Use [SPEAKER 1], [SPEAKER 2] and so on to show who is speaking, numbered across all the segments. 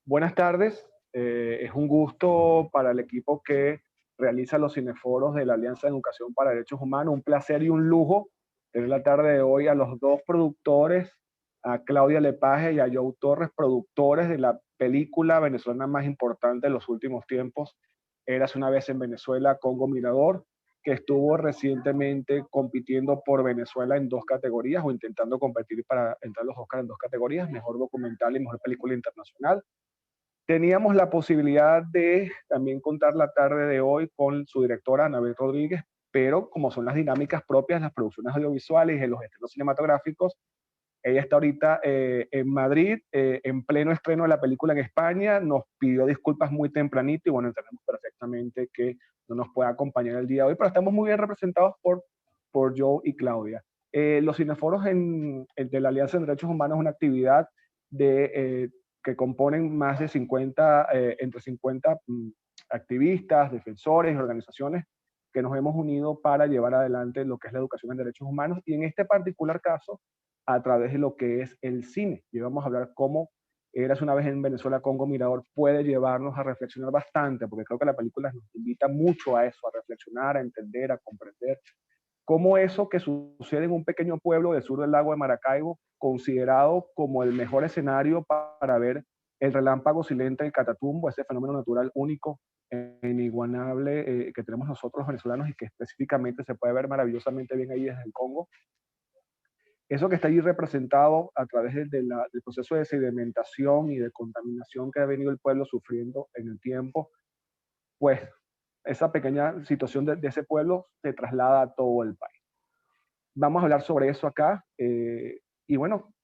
[SPEAKER 1] Buenas tardes. Es un gusto para el equipo que realiza los cineforos de la Alianza de Educación para Derechos Humanos. Un placer y un lujo tener la tarde de hoy a los dos productores, a Claudia Lepage y a Joe Torres, productores de la película venezolana más importante de los últimos tiempos, Érase una vez en Venezuela, Congo Mirador, que estuvo recientemente compitiendo por Venezuela en dos categorías o intentando competir para entrar a los Oscars en dos categorías, mejor documental y mejor película internacional. Teníamos la posibilidad de también contar la tarde de hoy con su directora, Anabel Rodríguez, pero como son las dinámicas propias de las producciones audiovisuales y de los estrenos cinematográficos, ella está ahorita en Madrid, en pleno estreno de la película en España, nos pidió disculpas muy tempranito y bueno, entendemos perfectamente que no nos puede acompañar el día de hoy, pero estamos muy bien representados por Joe y Claudia. Los cineforos de la Alianza de Derechos Humanos es una actividad de, que componen más de 50, entre 50 activistas, defensores y organizaciones que nos hemos unido para llevar adelante lo que es la educación en derechos humanos y en este particular caso a través de lo que es el cine. Y vamos a hablar cómo Eras una vez en Venezuela, Congo Mirador puede llevarnos a reflexionar bastante, porque creo que la película nos invita mucho a eso, a reflexionar, a entender, a comprender cómo eso que sucede en un pequeño pueblo del sur del lago de Maracaibo, considerado como el mejor escenario para ver el relámpago silente del Catatumbo, ese fenómeno natural único, inigualable que tenemos nosotros los venezolanos y que específicamente se puede ver maravillosamente bien ahí desde el Congo. Eso que está allí representado a través del proceso de sedimentación y de contaminación que ha venido el pueblo sufriendo en el tiempo, pues esa pequeña situación de ese pueblo se traslada a todo el país. Vamos a hablar sobre eso acá. Y bueno,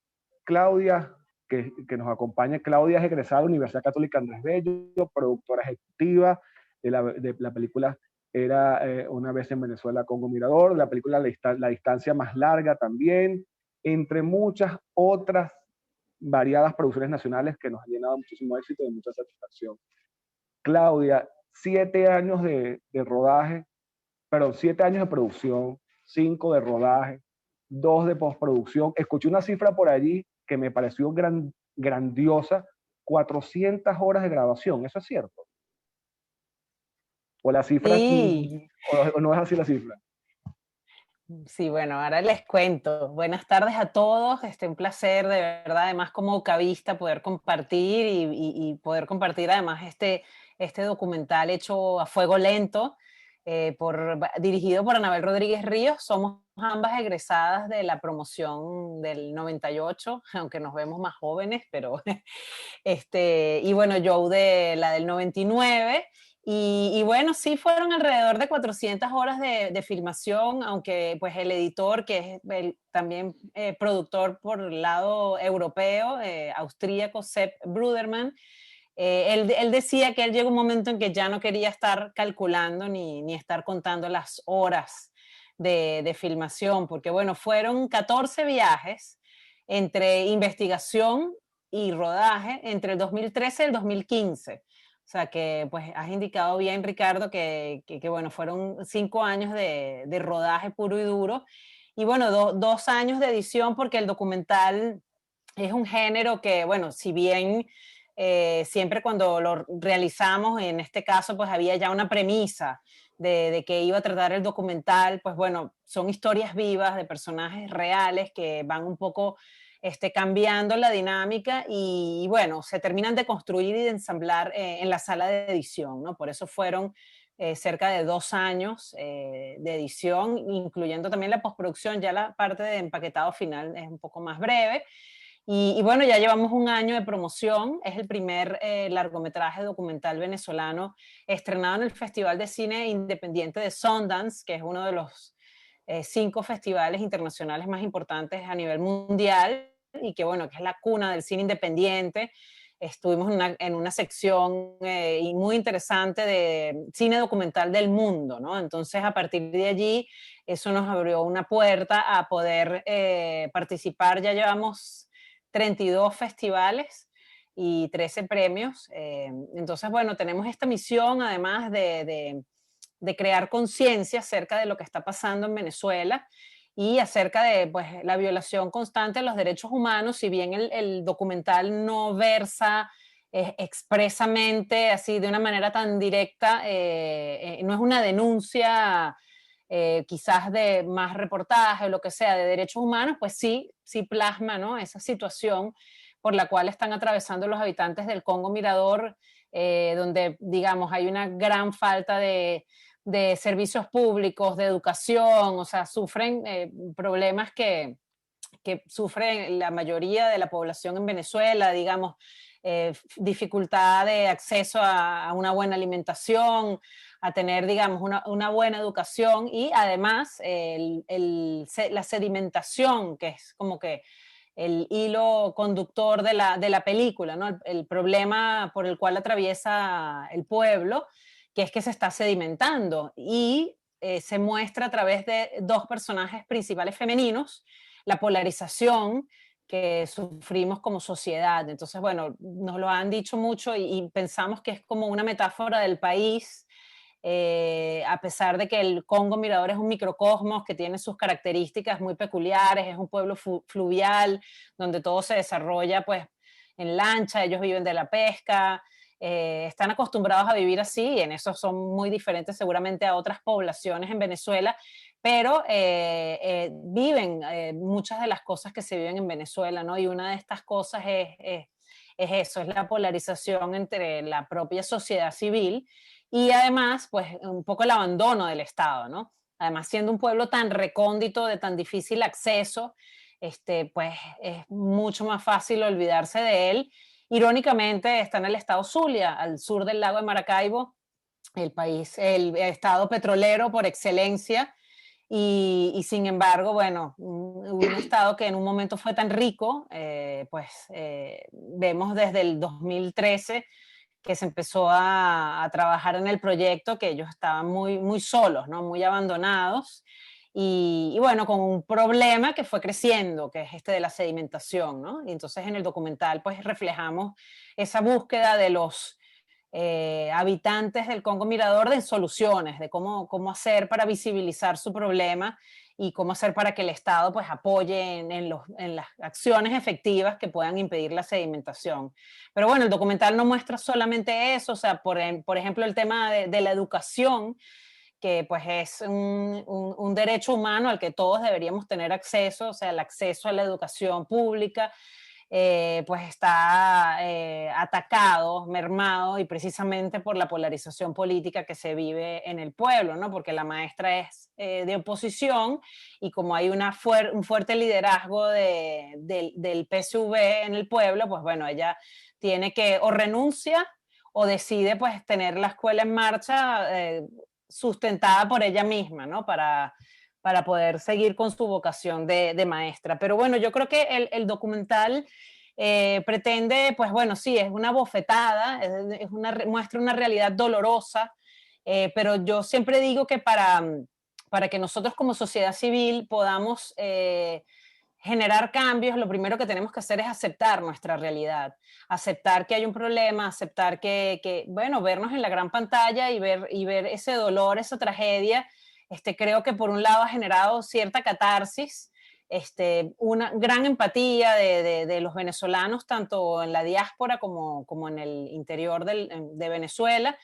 [SPEAKER 1] Claudia, que nos acompaña. Claudia es egresada de la Universidad Católica Andrés Bello, productora ejecutiva de la película Era una vez en Venezuela, Congo Mirador, la película La distancia más larga también, entre muchas otras variadas producciones nacionales que nos han llenado muchísimo éxito y mucha satisfacción. Claudia, 7 años de rodaje, perdón, 7 años de producción, 5 de rodaje, 2 de postproducción. Escuché una cifra por allí que me pareció grandiosa, 400 horas de grabación, ¿eso es cierto? ¿O la cifra,
[SPEAKER 2] Sí,
[SPEAKER 1] o no es así la cifra?
[SPEAKER 2] sí, bueno, ahora les cuento. Buenas tardes a todos. Un placer, de verdad, además como cavista, poder compartir y poder compartir además este documental hecho a fuego lento, dirigido por Anabel Rodríguez Ríos. Somos ambas egresadas de la promoción del 98, aunque nos vemos más jóvenes, pero y bueno, Joe de la del 99. Y bueno, sí fueron alrededor de 400 horas de filmación, aunque pues el editor, que es también productor por el lado europeo, austríaco, Sepp Brudermann, él decía que él llegó un momento en que ya no quería estar calculando ni estar contando las horas de filmación, porque bueno, fueron 14 viajes entre investigación y rodaje entre el 2013 y el 2015. O sea que, pues, has indicado bien, Ricardo, que bueno, fueron 5 años de rodaje puro y duro. Y bueno, 2 años de edición, porque el documental es un género que, bueno, si bien siempre cuando lo realizamos, en este caso, pues había ya una premisa de que iba a tratar el documental, pues bueno, son historias vivas de personajes reales que van un poco cambiando la dinámica y bueno, se terminan de construir y de ensamblar en la sala de edición, ¿no? Por eso fueron cerca de 2 años de edición, incluyendo también la postproducción. Ya la parte de empaquetado final es un poco más breve. Y bueno, ya llevamos un año de promoción. Es el primer largometraje documental venezolano estrenado en el Festival de Cine Independiente de Sundance, que es uno de los 5 festivales internacionales más importantes a nivel mundial y que bueno, que es la cuna del cine independiente. Estuvimos en una sección muy interesante de cine documental del mundo, ¿no? Entonces, a partir de allí, eso nos abrió una puerta a poder participar. Ya llevamos 32 festivales y 13 premios. Entonces, bueno, tenemos esta misión, además de crear conciencia acerca de lo que está pasando en Venezuela y acerca de pues, la violación constante de los derechos humanos. Si bien el documental no versa expresamente, así de una manera tan directa, no es una denuncia quizás de más reportaje o lo que sea de derechos humanos, pues sí, sí plasma, ¿no?, esa situación por la cual están atravesando los habitantes del Congo Mirador, donde, digamos, hay una gran falta de servicios públicos, de educación, o sea, sufren problemas que sufre la mayoría de la población en Venezuela, digamos, dificultad de acceso a una buena alimentación, a tener, digamos, una buena educación y además la sedimentación, que es como que el hilo conductor de la película, ¿no? El problema por el cual atraviesa el pueblo, que es que se está sedimentando y se muestra a través de dos personajes principales femeninos, la polarización que sufrimos como sociedad. Entonces, bueno, nos lo han dicho mucho y pensamos que es como una metáfora del país, a pesar de que el Congo Mirador es un microcosmos que tiene sus características muy peculiares, es un pueblo fluvial donde todo se desarrolla pues en lancha, ellos viven de la pesca, están acostumbrados a vivir así y en eso son muy diferentes seguramente a otras poblaciones en Venezuela, pero viven muchas de las cosas que se viven en Venezuela, ¿no? Y una de estas cosas es eso, es la polarización entre la propia sociedad civil y además, pues, un poco el abandono del Estado, ¿no? Además, siendo un pueblo tan recóndito, de tan difícil acceso, pues es mucho más fácil olvidarse de él. Irónicamente, está en el estado Zulia, al sur del lago de Maracaibo, el país, el estado petrolero por excelencia, y sin embargo, bueno, un estado que en un momento fue tan rico, vemos desde el 2013 que se empezó a trabajar en el proyecto, que ellos estaban muy, muy solos, ¿no? Muy abandonados, y bueno, con un problema que fue creciendo, que es este de la sedimentación, ¿no? Y entonces en el documental pues reflejamos esa búsqueda de los habitantes del Congo Mirador de soluciones, de cómo hacer para visibilizar su problema y cómo hacer para que el Estado pues apoye en las acciones efectivas que puedan impedir la sedimentación. Pero bueno, el documental no muestra solamente eso, o sea, por ejemplo, el tema de la educación, que pues es un derecho humano al que todos deberíamos tener acceso, o sea, el acceso a la educación pública, pues está atacado, mermado y precisamente por la polarización política que se vive en el pueblo, ¿no? Porque la maestra es de oposición y como hay un fuerte liderazgo del PSV en el pueblo, pues bueno, ella tiene que o renuncia o decide pues tener la escuela en marcha sustentada por ella misma, ¿no? Para poder seguir con su vocación de maestra. Pero bueno, yo creo que el documental pretende, pues bueno, sí, es una bofetada, muestra una realidad dolorosa, pero yo siempre digo que para que nosotros como sociedad civil podamos generar cambios, lo primero que tenemos que hacer es aceptar nuestra realidad, aceptar que hay un problema, aceptar bueno, vernos en la gran pantalla y ver ese dolor, esa tragedia. Creo que por un lado ha generado cierta catarsis, una gran empatía de los venezolanos, tanto en la diáspora como en el interior de Venezuela.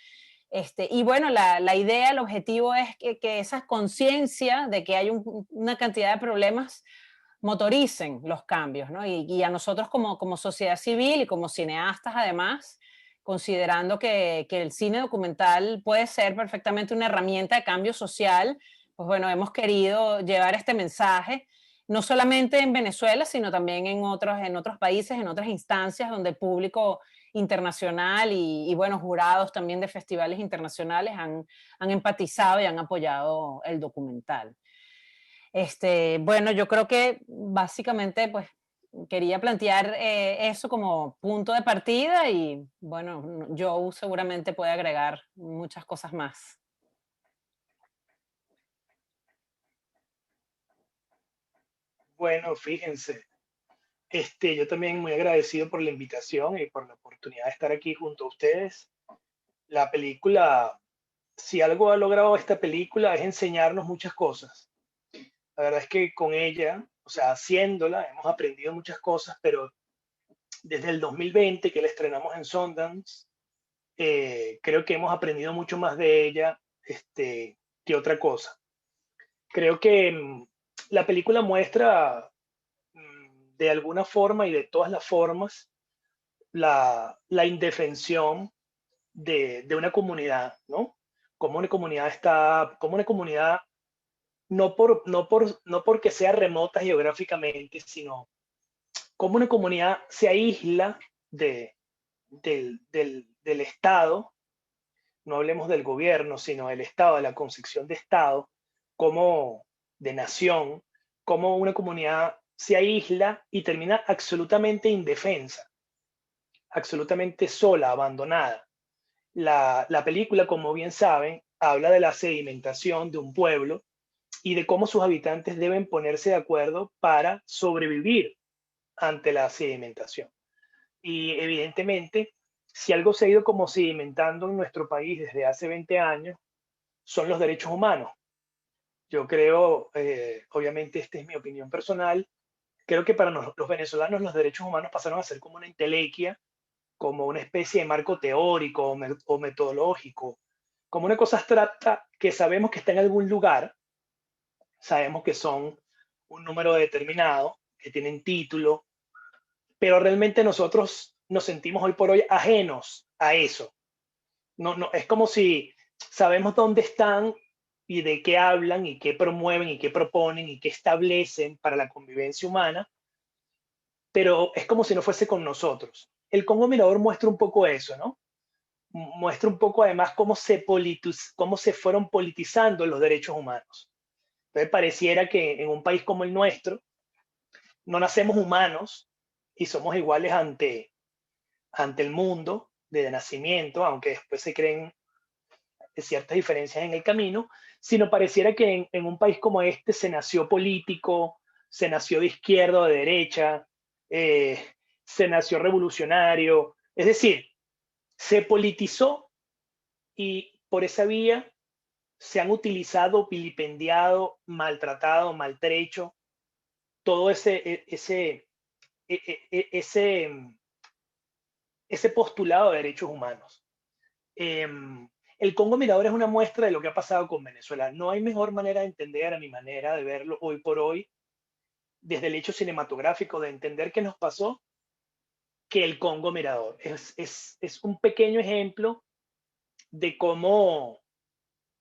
[SPEAKER 2] Y bueno, la idea, el objetivo es que esa conciencia de que hay una cantidad de problemas motoricen los cambios, ¿no? Y a nosotros como sociedad civil y como cineastas, además, considerando que el cine documental puede ser perfectamente una herramienta de cambio social, pues bueno, hemos querido llevar este mensaje, no solamente en Venezuela, sino también en otros países, en otras instancias donde el público internacional y bueno, jurados también de festivales internacionales han empatizado y han apoyado el documental. Bueno, yo creo que básicamente pues quería plantear eso como punto de partida y bueno, Joe seguramente puede agregar muchas cosas más.
[SPEAKER 3] Bueno, fíjense, yo también muy agradecido por la invitación y por la oportunidad de estar aquí junto a ustedes. La película, si algo ha logrado esta película es enseñarnos muchas cosas. La verdad es que con ella, o sea, haciéndola, hemos aprendido muchas cosas, pero desde el 2020 que la estrenamos en Sundance, creo que hemos aprendido mucho más de ella que otra cosa. Creo que la película muestra de alguna forma y de todas las formas la indefensión de una comunidad, ¿no? Como una comunidad está, como una comunidad no porque sea remota geográficamente, sino como una comunidad se aísla del Estado, no hablemos del gobierno, sino del Estado, de la concepción de Estado, como de nación, como una comunidad se aísla y termina absolutamente indefensa, absolutamente sola, abandonada. La película, como bien saben, habla de la sedimentación de un pueblo y de cómo sus habitantes deben ponerse de acuerdo para sobrevivir ante la sedimentación. Y evidentemente, si algo se ha ido como sedimentando en nuestro país desde hace 20 años, son los derechos humanos. Yo creo, obviamente esta es mi opinión personal, creo que para los venezolanos los derechos humanos pasaron a ser como una entelequia, como una especie de marco teórico o metodológico, como una cosa abstracta que sabemos que está en algún lugar, sabemos que son un número determinado, que tienen título, pero realmente nosotros nos sentimos hoy por hoy ajenos a eso. No, es como si sabemos dónde están y de qué hablan y qué promueven y qué proponen y qué establecen para la convivencia humana, pero es como si no fuese con nosotros. El Congo Mirador muestra un poco eso, ¿no? Muestra un poco además cómo se fueron politizando los derechos humanos. Entonces pareciera que en un país como el nuestro no nacemos humanos y somos iguales ante el mundo de nacimiento, aunque después se creen ciertas diferencias en el camino, sino pareciera que en un país como este se nació político, se nació de izquierda o de derecha, se nació revolucionario, es decir, se politizó y por esa vía se han utilizado, vilipendiado, maltratado, maltrecho, todo ese postulado de derechos humanos. El Congo Mirador es una muestra de lo que ha pasado con Venezuela. No hay mejor manera de entender, a mi manera de verlo hoy por hoy, desde el hecho cinematográfico, de entender qué nos pasó, que el Congo Mirador. Es un pequeño ejemplo de cómo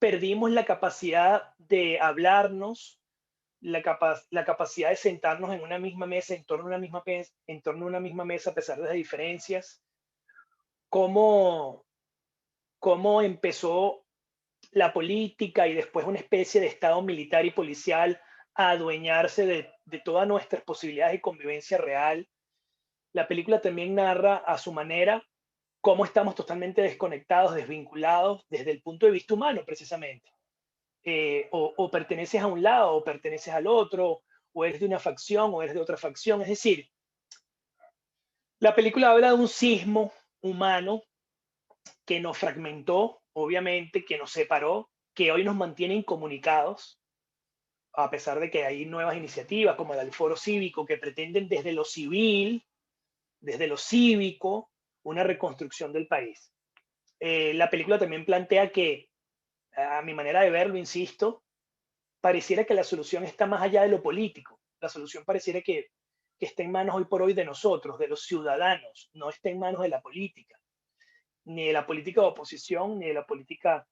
[SPEAKER 3] perdimos la capacidad de hablarnos, la capacidad de sentarnos en una misma mesa, en torno a una misma mesa a pesar de las diferencias, cómo, cómo empezó la política y después una especie de Estado militar y policial a adueñarse de todas nuestras posibilidades de convivencia real. La película también narra a su manera cómo estamos totalmente desconectados, desvinculados desde el punto de vista humano, precisamente. O perteneces a un lado o perteneces al otro, o eres de una facción o eres de otra facción. Es decir, la película habla de un sismo humano que nos fragmentó, obviamente, que nos separó, que hoy nos mantiene incomunicados, a pesar de que hay nuevas iniciativas como la del Foro Cívico que pretenden desde lo civil, desde lo cívico, una reconstrucción del país. La película también plantea que, a mi manera de verlo, insisto, pareciera que la solución está más allá de lo político. La solución pareciera que está en manos hoy por hoy de nosotros, de los ciudadanos, no está en manos de la política, ni de la política de oposición, ni de la política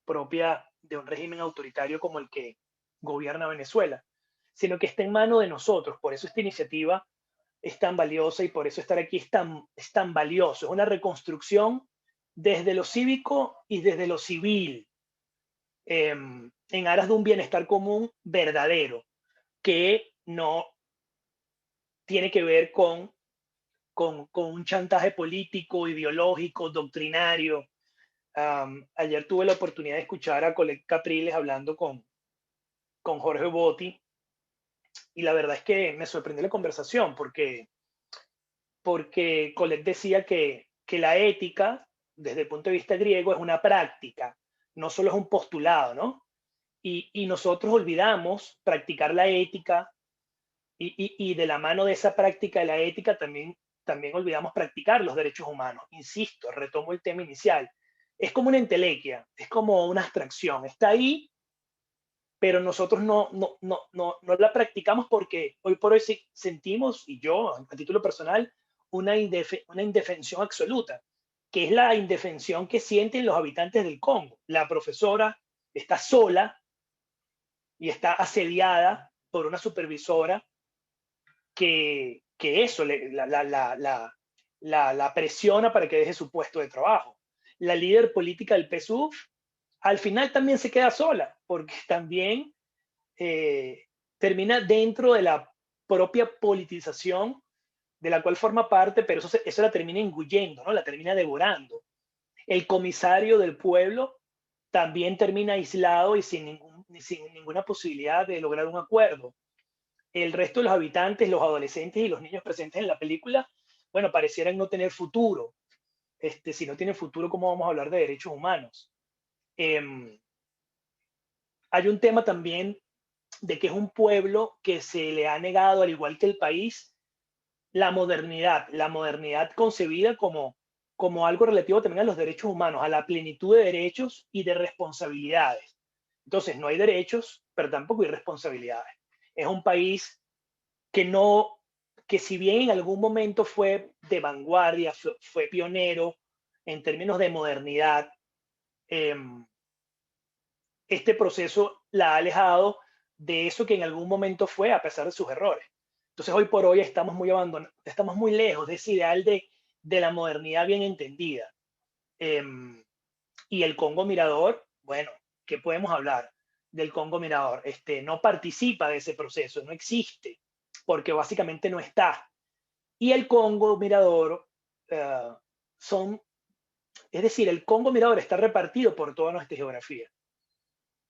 [SPEAKER 3] propia de un régimen autoritario como el que gobierna Venezuela, sino que está en manos de nosotros. Por eso esta iniciativa es tan valiosa y por eso estar aquí es tan valioso. Es una reconstrucción desde lo cívico y desde lo civil, en aras de un bienestar común verdadero, que no tiene que ver con un chantaje político, ideológico, doctrinario. Ayer tuve la oportunidad de escuchar a Colette Capriles hablando con Jorge Botti y la verdad es que me sorprendió la conversación porque Colette decía que la ética, desde el punto de vista griego, es una práctica, no solo es un postulado, ¿no? Y nosotros olvidamos practicar la ética y de la mano de esa práctica de la ética también también olvidamos practicar los derechos humanos. Insisto, retomo el tema inicial. Es como una entelequia, es como una abstracción. Está ahí, pero nosotros no la practicamos porque hoy por hoy sentimos, y yo a título personal, una indefensión absoluta, que es la indefensión que sienten los habitantes del Congo. La profesora está sola y está asediada por una supervisora que eso la presiona para que deje su puesto de trabajo. La líder política del PSUV al final también se queda sola, porque también termina dentro de la propia politización de la cual forma parte, pero eso la termina engullendo, ¿no? La termina devorando. El comisario del pueblo también termina aislado y sin ninguna posibilidad de lograr un acuerdo. El resto de los habitantes, los adolescentes y los niños presentes en la película, bueno, parecieran no tener futuro. Si no tienen futuro, ¿cómo vamos a hablar de derechos humanos? Hay un tema también de que es un pueblo que se le ha negado, al igual que el país, la modernidad concebida como algo relativo también a los derechos humanos, a la plenitud de derechos y de responsabilidades. Entonces, no hay derechos, pero tampoco hay responsabilidades. Es un país que si bien en algún momento fue de vanguardia, fue pionero en términos de modernidad, este proceso la ha alejado de eso que en algún momento fue, a pesar de sus errores. Entonces, hoy por hoy estamos muy lejos de ese ideal de la modernidad bien entendida. Y el Congo Mirador, bueno, ¿qué podemos hablar del Congo Mirador? No participa de ese proceso, no existe, porque básicamente no está. Y el Congo Mirador es decir, el Congo Mirador está repartido por toda nuestra geografía.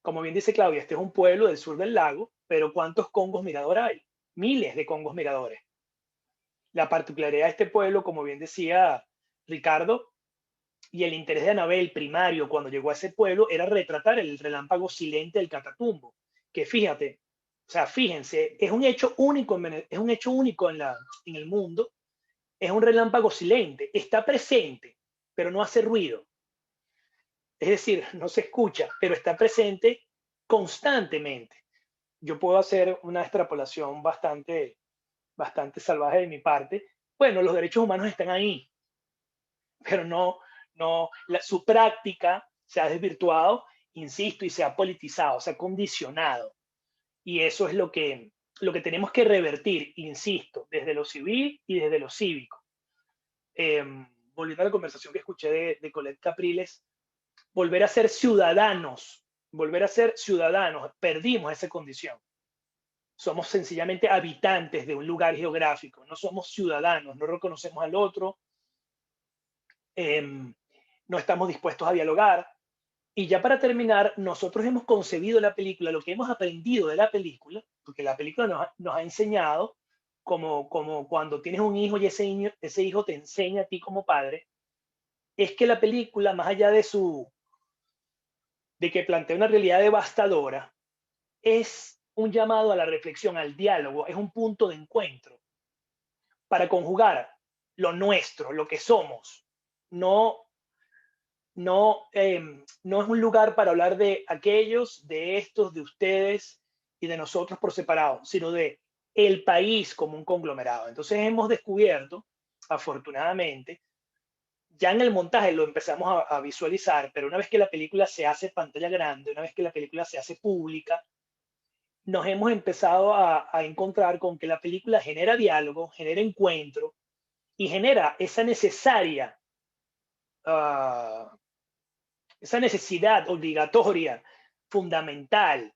[SPEAKER 3] Como bien dice Claudia, este es un pueblo del sur del lago, pero ¿cuántos Congos Mirador hay? Miles de Congos Miradores. La particularidad de este pueblo, como bien decía Ricardo, y el interés de Anabel primario cuando llegó a ese pueblo era retratar el relámpago silente del Catatumbo, que fíjense, es un hecho único en el mundo, es un relámpago silente, está presente, pero no hace ruido. Es decir, no se escucha, pero está presente constantemente. Yo puedo hacer una extrapolación bastante salvaje de mi parte. Bueno, los derechos humanos están ahí, pero su práctica se ha desvirtuado, insisto, y se ha politizado, se ha condicionado. Y eso es lo que tenemos que revertir, insisto, desde lo civil y desde lo cívico. Volviendo a la conversación que escuché de Colette Capriles, volver a ser ciudadanos, perdimos esa condición. Somos sencillamente habitantes de un lugar geográfico, no somos ciudadanos, no reconocemos al otro, no estamos dispuestos a dialogar. Y ya para terminar, nosotros hemos concebido la película, lo que hemos aprendido de la película, porque la película nos ha enseñado, como cuando tienes un hijo y ese hijo te enseña a ti como padre, es que la película, más allá de que plantea una realidad devastadora, es un llamado a la reflexión, al diálogo, es un punto de encuentro para conjugar lo nuestro, lo que somos. No es un lugar para hablar de aquellos, de estos, de ustedes y de nosotros por separado, sino de el país como un conglomerado. Entonces hemos descubierto, afortunadamente, ya en el montaje lo empezamos a visualizar, pero una vez que la película se hace pantalla grande, una vez que la película se hace pública, nos hemos empezado a encontrar con que la película genera diálogo, genera encuentro y genera esa necesidad obligatoria, fundamental,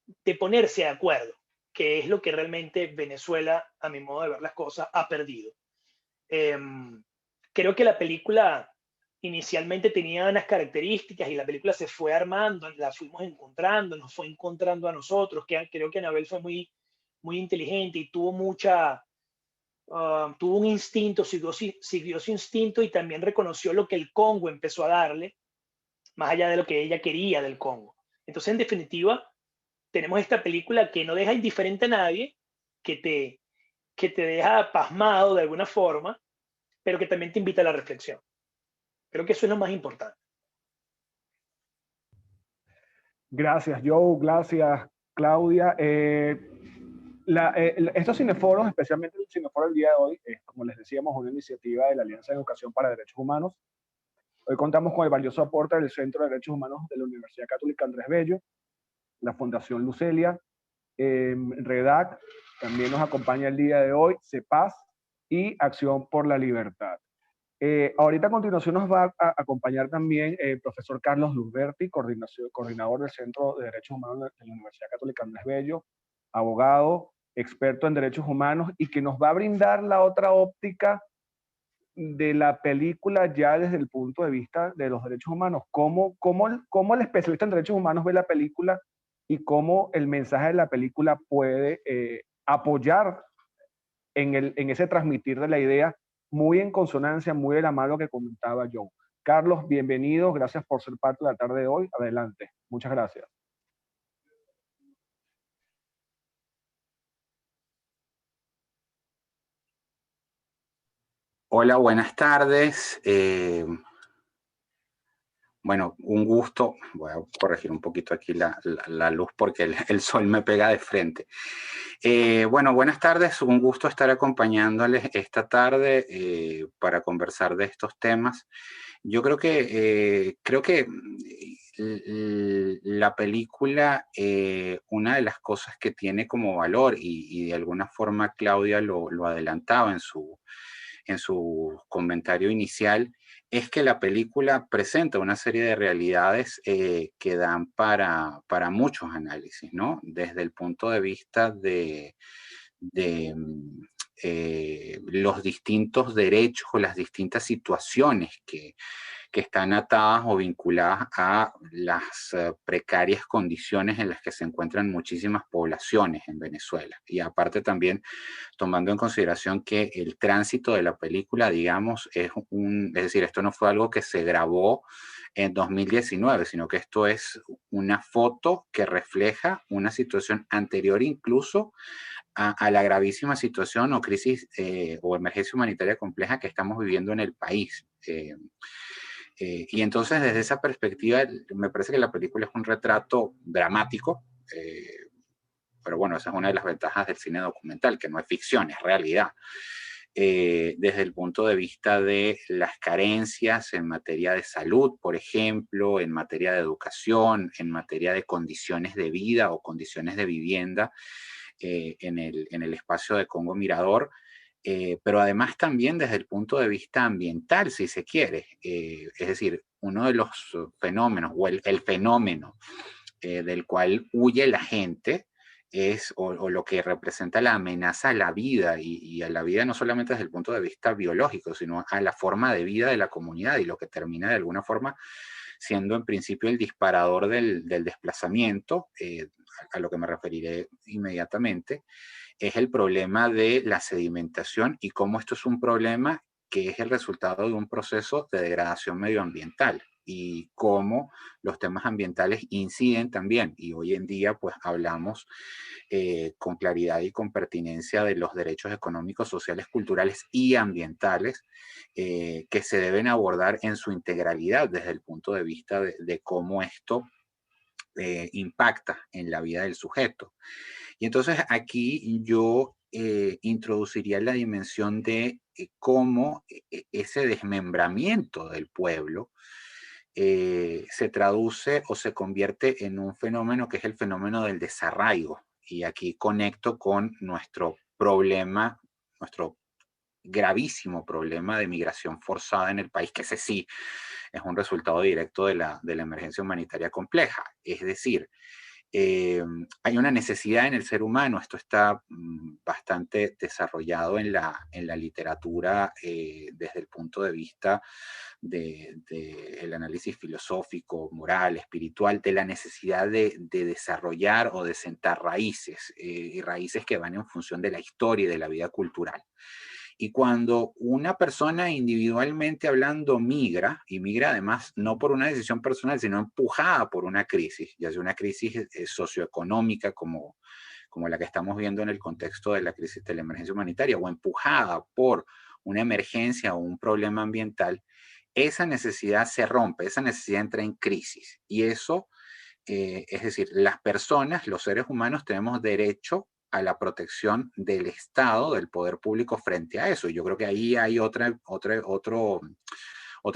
[SPEAKER 3] de ponerse de acuerdo, que es lo que realmente Venezuela, a mi modo de ver las cosas, ha perdido. Creo que la película inicialmente tenía unas características y la película se fue armando, la fuimos encontrando, nos fue encontrando a nosotros, que creo que Anabel fue muy, muy inteligente y tuvo tuvo un instinto, siguió su instinto y también reconoció lo que el Congo empezó a darle, más allá de lo que ella quería del Congo. Entonces, en definitiva, tenemos esta película que no deja indiferente a nadie, que te deja pasmado de alguna forma, pero que también te invita a la reflexión. Creo que eso es lo más importante.
[SPEAKER 1] Gracias, Joe. Gracias, Claudia. Estos cineforos, especialmente el cineforo del día de hoy, es, como les decíamos, una iniciativa de la Alianza de Educación para Derechos Humanos. Hoy contamos con el valioso aporte del Centro de Derechos Humanos de la Universidad Católica Andrés Bello, la Fundación Lucelia, REDAC, también nos acompaña el día de hoy, CEPAS y Acción por la Libertad. Ahorita a continuación nos va a acompañar también el profesor Carlos Luzberti, coordinador del Centro de Derechos Humanos de la Universidad Católica Andrés Bello, abogado, experto en derechos humanos, y que nos va a brindar la otra óptica de la película ya desde el punto de vista de los derechos humanos. ¿Cómo el especialista en derechos humanos ve la película y cómo el mensaje de la película puede apoyar en ese transmitir de la idea, muy en consonancia, muy de la mano que comentaba Joe. Carlos, bienvenido, gracias por ser parte de la tarde de hoy. Adelante, muchas gracias.
[SPEAKER 4] Hola, buenas tardes. Bueno, un gusto. Voy a corregir un poquito aquí la luz porque el sol me pega de frente. Bueno, buenas tardes. Un gusto estar acompañándoles esta tarde para conversar de estos temas. Yo creo que la película, una de las cosas que tiene como valor, y de alguna forma Claudia lo adelantaba en su comentario inicial, es que la película presenta una serie de realidades que dan para muchos análisis, ¿no? Desde el punto de vista de los distintos derechos o las distintas situaciones que están atadas o vinculadas a las precarias condiciones en las que se encuentran muchísimas poblaciones en Venezuela. Y aparte también tomando en consideración que el tránsito de la película, digamos, es decir, esto no fue algo que se grabó en 2019, sino que esto es una foto que refleja una situación anterior incluso a la gravísima situación o crisis o emergencia humanitaria compleja que estamos viviendo en el país. Y entonces desde esa perspectiva me parece que la película es un retrato dramático, pero bueno, esa es una de las ventajas del cine documental, que no es ficción, es realidad. Desde el punto de vista de las carencias en materia de salud, por ejemplo, en materia de educación, en materia de condiciones de vida o condiciones de vivienda en el espacio de Congo Mirador, pero además también desde el punto de vista ambiental, si se quiere. Es decir, uno de los fenómenos, o el fenómeno del cual huye la gente, o lo que representa la amenaza a la vida, y a la vida no solamente desde el punto de vista biológico, sino a la forma de vida de la comunidad, y lo que termina de alguna forma siendo en principio el disparador del desplazamiento, a lo que me referiré inmediatamente, es el problema de la sedimentación y cómo esto es un problema que es el resultado de un proceso de degradación medioambiental y cómo los temas ambientales inciden también. Y hoy en día pues hablamos con claridad y con pertinencia de los derechos económicos, sociales, culturales y ambientales que se deben abordar en su integralidad desde el punto de vista de cómo esto impacta en la vida del sujeto. Y entonces aquí yo introduciría la dimensión de cómo ese desmembramiento del pueblo se traduce o se convierte en un fenómeno que es el fenómeno del desarraigo. Y aquí conecto con nuestro problema, nuestro gravísimo problema de migración forzada en el país, que ese sí es un resultado directo de la emergencia humanitaria compleja. Es decir, hay una necesidad en el ser humano, esto está bastante desarrollado en la literatura desde el punto de vista del análisis filosófico, moral, espiritual, de la necesidad de desarrollar o de sentar raíces, y raíces que van en función de la historia y de la vida cultural. Y cuando una persona individualmente hablando migra, y migra además no por una decisión personal, sino empujada por una crisis, ya sea una crisis socioeconómica como la que estamos viendo en el contexto de la crisis de la emergencia humanitaria, o empujada por una emergencia o un problema ambiental, esa necesidad se rompe, esa necesidad entra en crisis. Y eso, es decir, las personas, los seres humanos, tenemos derecho a la protección del Estado, del poder público frente a eso. Y yo creo que ahí hay otra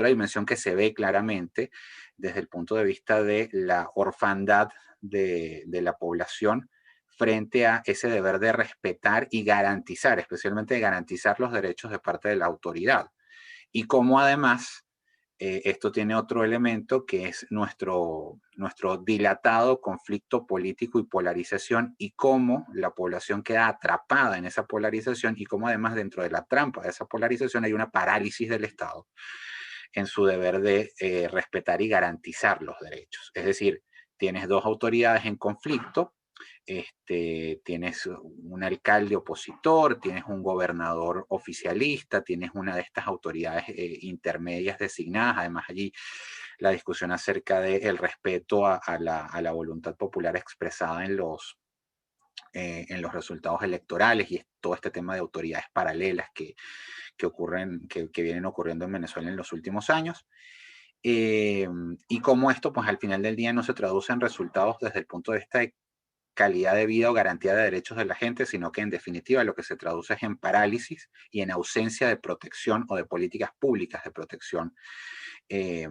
[SPEAKER 4] dimensión que se ve claramente desde el punto de vista de la orfandad de la población frente a ese deber de respetar y garantizar, especialmente de garantizar los derechos de parte de la autoridad. Y cómo además esto tiene otro elemento que es nuestro dilatado conflicto político y polarización, y cómo la población queda atrapada en esa polarización, y cómo además dentro de la trampa de esa polarización hay una parálisis del Estado en su deber de respetar y garantizar los derechos. Es decir, tienes dos autoridades en conflicto, tienes un alcalde opositor, tienes un gobernador oficialista, tienes una de estas autoridades intermedias designadas. Además, allí la discusión acerca del respeto a la voluntad popular expresada en los resultados electorales, y todo este tema de autoridades paralelas que vienen ocurriendo en Venezuela en los últimos años. Y cómo esto, pues al final del día no se traduce en resultados desde el punto de vista de calidad de vida o garantía de derechos de la gente, sino que en definitiva lo que se traduce es en parálisis y en ausencia de protección o de políticas públicas de protección de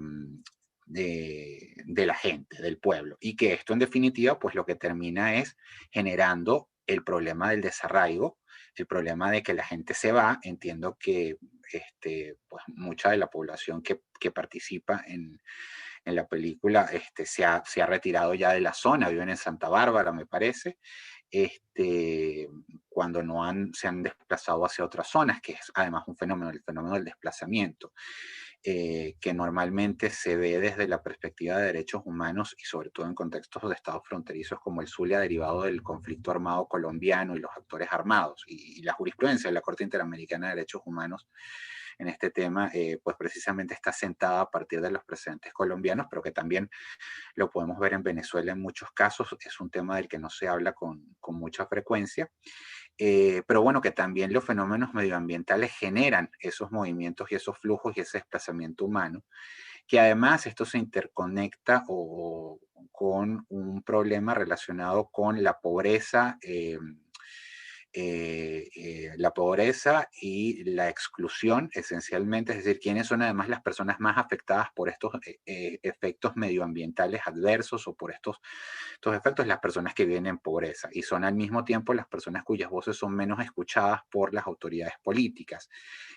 [SPEAKER 4] la gente, del pueblo. Y que esto en definitiva, pues lo que termina es generando el problema del desarraigo, el problema de que la gente se va. Entiendo que pues mucha de la población que participa en la película se ha retirado ya de la zona, viven en Santa Bárbara, me parece, cuando se han desplazado hacia otras zonas, que es además un fenómeno, el fenómeno del desplazamiento, que normalmente se ve desde la perspectiva de derechos humanos y sobre todo en contextos de estados fronterizos como el Zulia, derivado del conflicto armado colombiano y los actores armados, y la jurisprudencia de la Corte Interamericana de Derechos Humanos en este tema, pues precisamente está sentada a partir de los precedentes colombianos, pero que también lo podemos ver en Venezuela en muchos casos. Es un tema del que no se habla con mucha frecuencia, pero bueno, que también los fenómenos medioambientales generan esos movimientos y esos flujos y ese desplazamiento humano, que además esto se interconecta con un problema relacionado con la pobreza, la pobreza y la exclusión, esencialmente. Es decir, quiénes son además las personas más afectadas por estos efectos medioambientales adversos o por estos efectos: las personas que viven en pobreza, y son al mismo tiempo las personas cuyas voces son menos escuchadas por las autoridades políticas.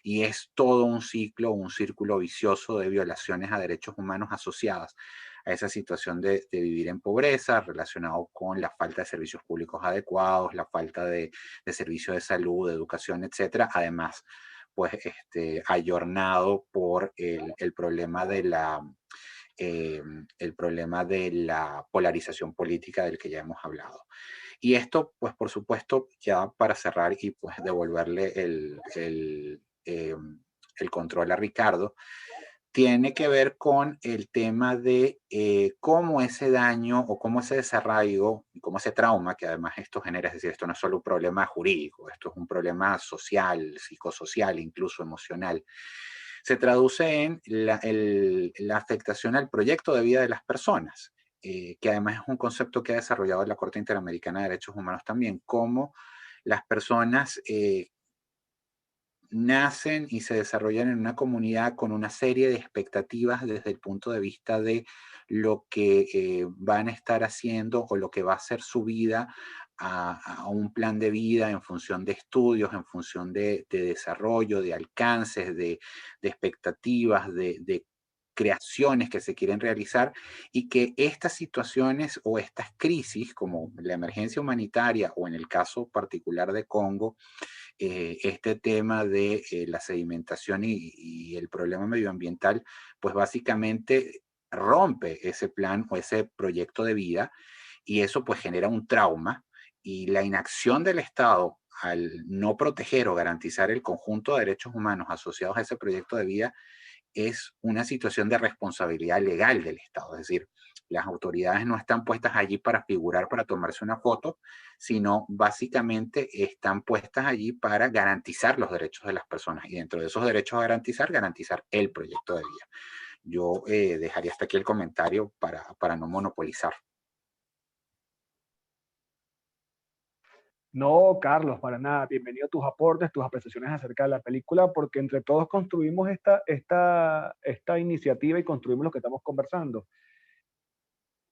[SPEAKER 4] Y es todo un ciclo, un círculo vicioso de violaciones a derechos humanos asociadas a esa situación de vivir en pobreza, relacionado con la falta de servicios públicos adecuados, la falta de servicios de salud, de educación, etcétera. Además, pues ayornado por el problema de la polarización política del que ya hemos hablado. Y esto, pues por supuesto, ya para cerrar y pues devolverle el control a Ricardo, tiene que ver con el tema de cómo ese daño o cómo ese desarraigo y cómo ese trauma, que además esto genera, es decir, esto no es solo un problema jurídico, esto es un problema social, psicosocial, incluso emocional, se traduce en la afectación al proyecto de vida de las personas, que además es un concepto que ha desarrollado la Corte Interamericana de Derechos Humanos también, cómo las personas nacen y se desarrollan en una comunidad con una serie de expectativas desde el punto de vista de lo que van a estar haciendo o lo que va a ser su vida, a un plan de vida en función de estudios, en función de desarrollo, de alcances, de expectativas, de creaciones que se quieren realizar, y que estas situaciones o estas crisis, como la emergencia humanitaria o en el caso particular de Congo, este tema de la sedimentación y el problema medioambiental, pues básicamente rompe ese plan o ese proyecto de vida, y eso pues genera un trauma, y la inacción del Estado al no proteger o garantizar el conjunto de derechos humanos asociados a ese proyecto de vida es una situación de responsabilidad legal del Estado. Es decir, Las autoridades no están puestas allí para figurar, para tomarse una foto, sino básicamente están puestas allí para garantizar los derechos de las personas y dentro de esos derechos a garantizar, garantizar el proyecto de vida. Yo dejaría hasta aquí el comentario para no monopolizar.
[SPEAKER 1] No, Carlos, para nada. Bienvenido a tus aportes, tus apreciaciones acerca de la película, porque entre todos construimos esta iniciativa y construimos lo que estamos conversando.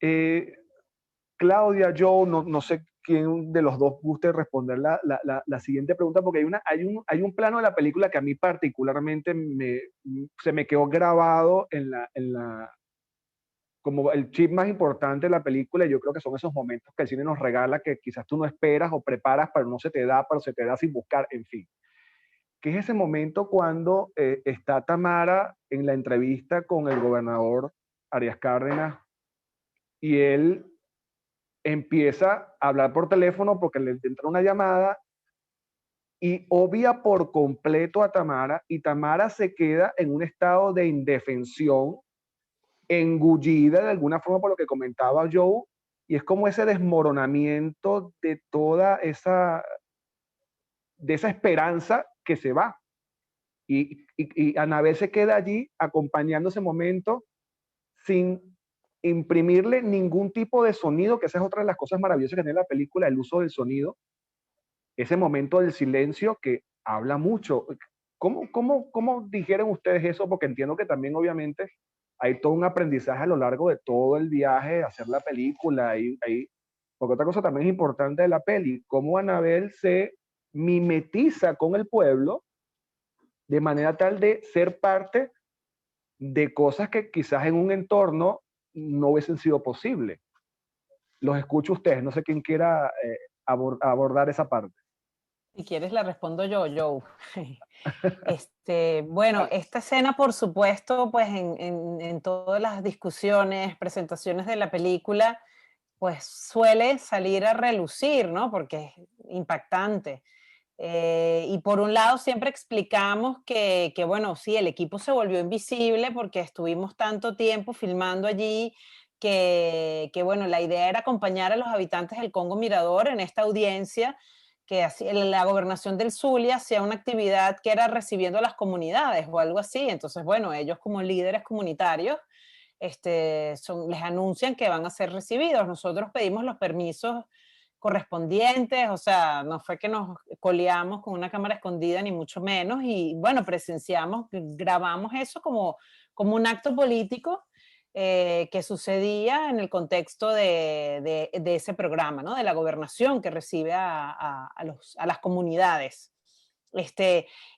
[SPEAKER 1] Eh, Claudia, yo no sé quién de los dos guste responder la siguiente pregunta, porque hay un plano de la película que a mí particularmente se me quedó grabado como el chip más importante de la película, y yo creo que son esos momentos que el cine nos regala que quizás tú no esperas o preparas, pero no se te da, pero se te da sin buscar, en fin. Que es ese momento cuando está Tamara en la entrevista con el gobernador Arias Cárdenas y él empieza a hablar por teléfono porque le entra una llamada y obvia por completo a Tamara y Tamara se queda en un estado de indefensión, engullida de alguna forma por lo que comentaba Joe, y es como ese desmoronamiento de toda de esa esperanza que se va. Y Anabel se queda allí acompañando ese momento sin imprimirle ningún tipo de sonido, que esa es otra de las cosas maravillosas que tiene la película, el uso del sonido, ese momento del silencio que habla mucho. ¿Cómo dijeron ustedes eso? Porque entiendo que también obviamente hay todo un aprendizaje a lo largo de todo el viaje, de hacer la película, porque otra cosa también es importante de la peli, cómo Anabel se mimetiza con el pueblo de manera tal de ser parte de cosas que quizás en un entorno no hubiesen sido posibles. Los escucho a ustedes, no sé quién quiera abordar esa parte.
[SPEAKER 2] Si quieres la respondo yo, Joe. Bueno, esta escena, por supuesto, pues en todas las discusiones, presentaciones de la película, pues suele salir a relucir, ¿no? Porque es impactante. Y por un lado siempre explicamos que, bueno, sí, el equipo se volvió invisible porque estuvimos tanto tiempo filmando allí bueno, la idea era acompañar a los habitantes del Congo Mirador en esta audiencia que la gobernación del Zulia hacía una actividad que era recibiendo a las comunidades o algo así. Entonces, bueno, ellos como líderes comunitarios les anuncian que van a ser recibidos. Nosotros pedimos los permisos correspondientes, o sea, no fue que nos coleamos con una cámara escondida, ni mucho menos, y bueno, presenciamos, grabamos eso como un acto político que sucedía en el contexto de ese programa, ¿no? De la gobernación que recibe a las comunidades.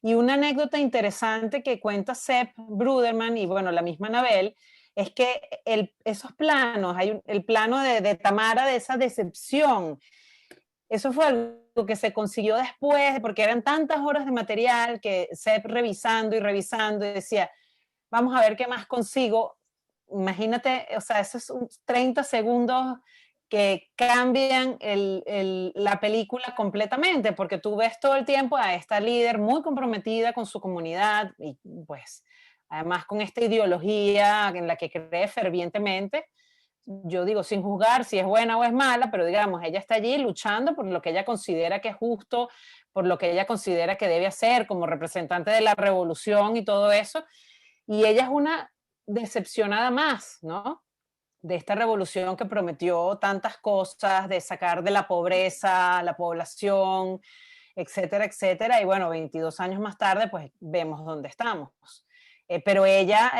[SPEAKER 2] Y una anécdota interesante que cuenta Sepp Bruderman y bueno, la misma Anabel, es que esos planos, el plano de Tamara, de esa decepción, eso fue algo que se consiguió después, porque eran tantas horas de material que Sepp revisando y revisando y decía, vamos a ver qué más consigo. Imagínate, o sea, esos 30 segundos que cambian la película completamente, porque tú ves todo el tiempo a esta líder muy comprometida con su comunidad y pues además con esta ideología en la que cree fervientemente. Yo digo, sin juzgar si es buena o es mala, pero digamos, ella está allí luchando por lo que ella considera que es justo, por lo que ella considera que debe hacer como representante de la revolución y todo eso. Y ella es una decepcionada más, ¿no? De esta revolución que prometió tantas cosas, de sacar de la pobreza a la población, etcétera, etcétera. Y bueno, 22 años más tarde, pues vemos dónde estamos. Pero ella,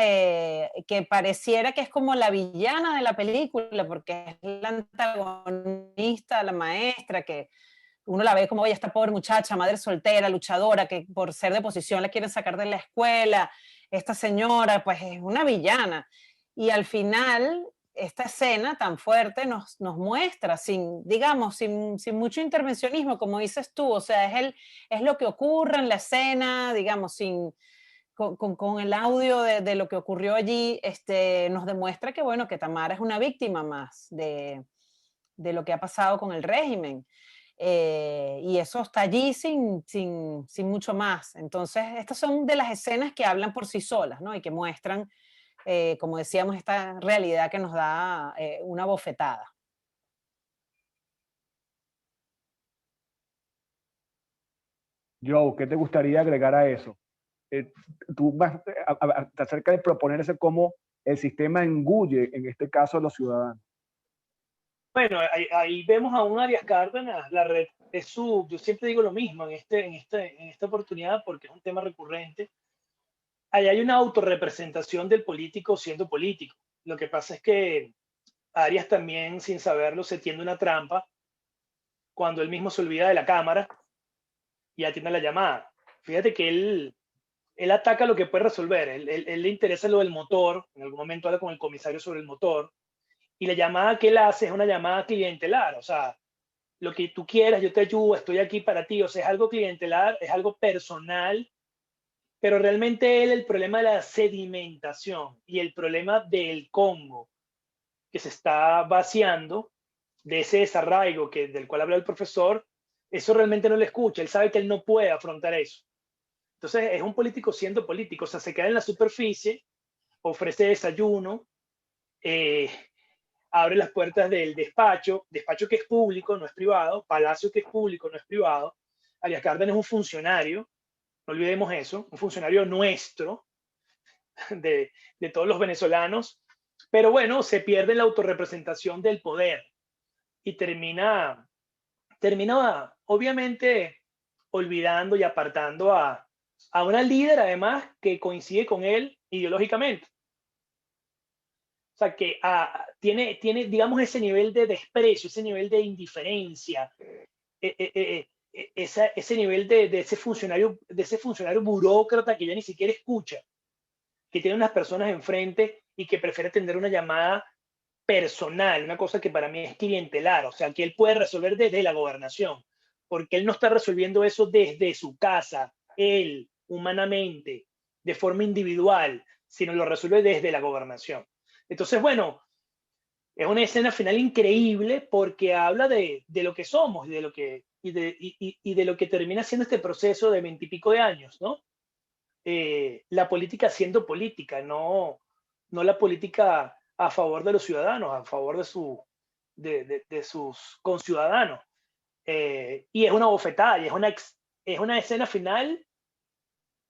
[SPEAKER 2] que pareciera que es como la villana de la película, porque es la antagonista, la maestra, que uno la ve como, oye, esta pobre muchacha, madre soltera, luchadora, que por ser de oposición la quieren sacar de la escuela, esta señora, pues es una villana. Y al final, esta escena tan fuerte nos muestra, digamos, sin mucho intervencionismo, como dices tú, o sea, es lo que ocurre en la escena, digamos, con el audio de lo que ocurrió allí, nos demuestra que, bueno, que Tamara es una víctima más de lo que ha pasado con el régimen. Y eso está allí sin mucho más. Entonces, estas son de las escenas que hablan por sí solas, ¿no? Y que muestran como decíamos, esta realidad que nos da una bofetada.
[SPEAKER 1] Joe, ¿qué te gustaría agregar a eso? Tú vas acerca de proponerse cómo el sistema engulle, en este caso, a los ciudadanos.
[SPEAKER 3] Bueno, ahí vemos a un Arias Cárdenas, la red es yo siempre digo lo mismo en esta oportunidad porque es un tema recurrente. Ahí hay una autorrepresentación del político siendo político. Lo que pasa es que Arias también, sin saberlo, se tiende una trampa cuando él mismo se olvida de la cámara y atiende la llamada. Fíjate que él ataca lo que puede resolver. Él le interesa lo del motor. En algún momento habla con el comisario sobre el motor. Y la llamada que él hace es una llamada clientelar. O sea, lo que tú quieras, yo te ayudo, estoy aquí para ti. O sea, es algo clientelar, es algo personal. Pero realmente el problema de la sedimentación y el problema del Congo, que se está vaciando, de ese desarraigo del cual habla el profesor, eso realmente no le escucha. Él sabe que él no puede afrontar eso. Entonces es un político siendo político, o sea, se queda en la superficie, ofrece desayuno, abre las puertas del despacho que es público, no es privado, Palacio que es público, no es privado. Arias Cárdenas es un funcionario, no olvidemos eso, un funcionario nuestro, de todos los venezolanos, pero bueno, se pierde la autorrepresentación del poder y termina obviamente olvidando y apartando a una líder además que coincide con él ideológicamente. O sea, que tiene, digamos, ese nivel de desprecio, ese nivel de indiferencia, ese nivel de ese funcionario burócrata que ya ni siquiera escucha, que tiene unas personas enfrente y que prefiere atender una llamada personal, una cosa que para mí es clientelar, o sea, que él puede resolver desde la gobernación, porque él no está resolviendo eso desde su casa, él, humanamente, de forma individual, sino lo resuelve desde la gobernación. Entonces, bueno, es una escena final increíble porque habla de lo que somos y de lo que termina siendo este proceso de 20 y pico de años, ¿no? La política siendo política, no la política a favor de los ciudadanos, a favor de sus conciudadanos. Y es una bofetada, y es una escena final.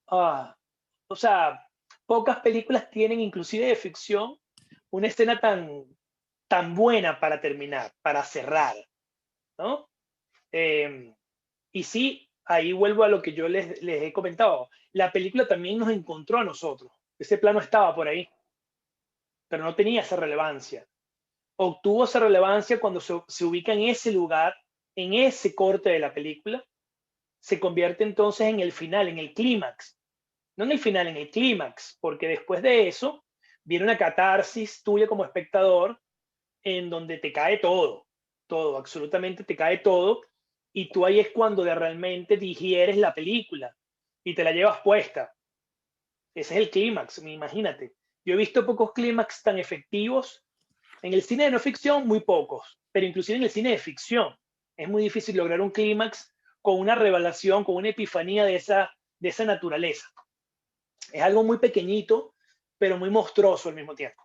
[SPEAKER 3] O sea, pocas películas tienen, inclusive de ficción, una escena tan buena para terminar, para cerrar, ¿no? Y sí, ahí vuelvo a lo que yo les he comentado. La película también nos encontró a nosotros. Ese plano estaba por ahí, pero no tenía esa relevancia. Obtuvo esa relevancia cuando se ubica en ese lugar, en ese corte de la película, se convierte entonces en el final, en el clímax. No en el final, en el clímax, porque después de eso viene una catarsis tuya como espectador en donde te cae todo, absolutamente te cae todo, y tú ahí es cuando realmente digieres la película y te la llevas puesta. Ese es el clímax, imagínate. Yo he visto pocos clímax tan efectivos. En el cine de no ficción, muy pocos, pero inclusive en el cine de ficción es muy difícil lograr un clímax con una revelación, con una epifanía de esa naturaleza. Es algo muy pequeñito, pero muy monstruoso al mismo tiempo.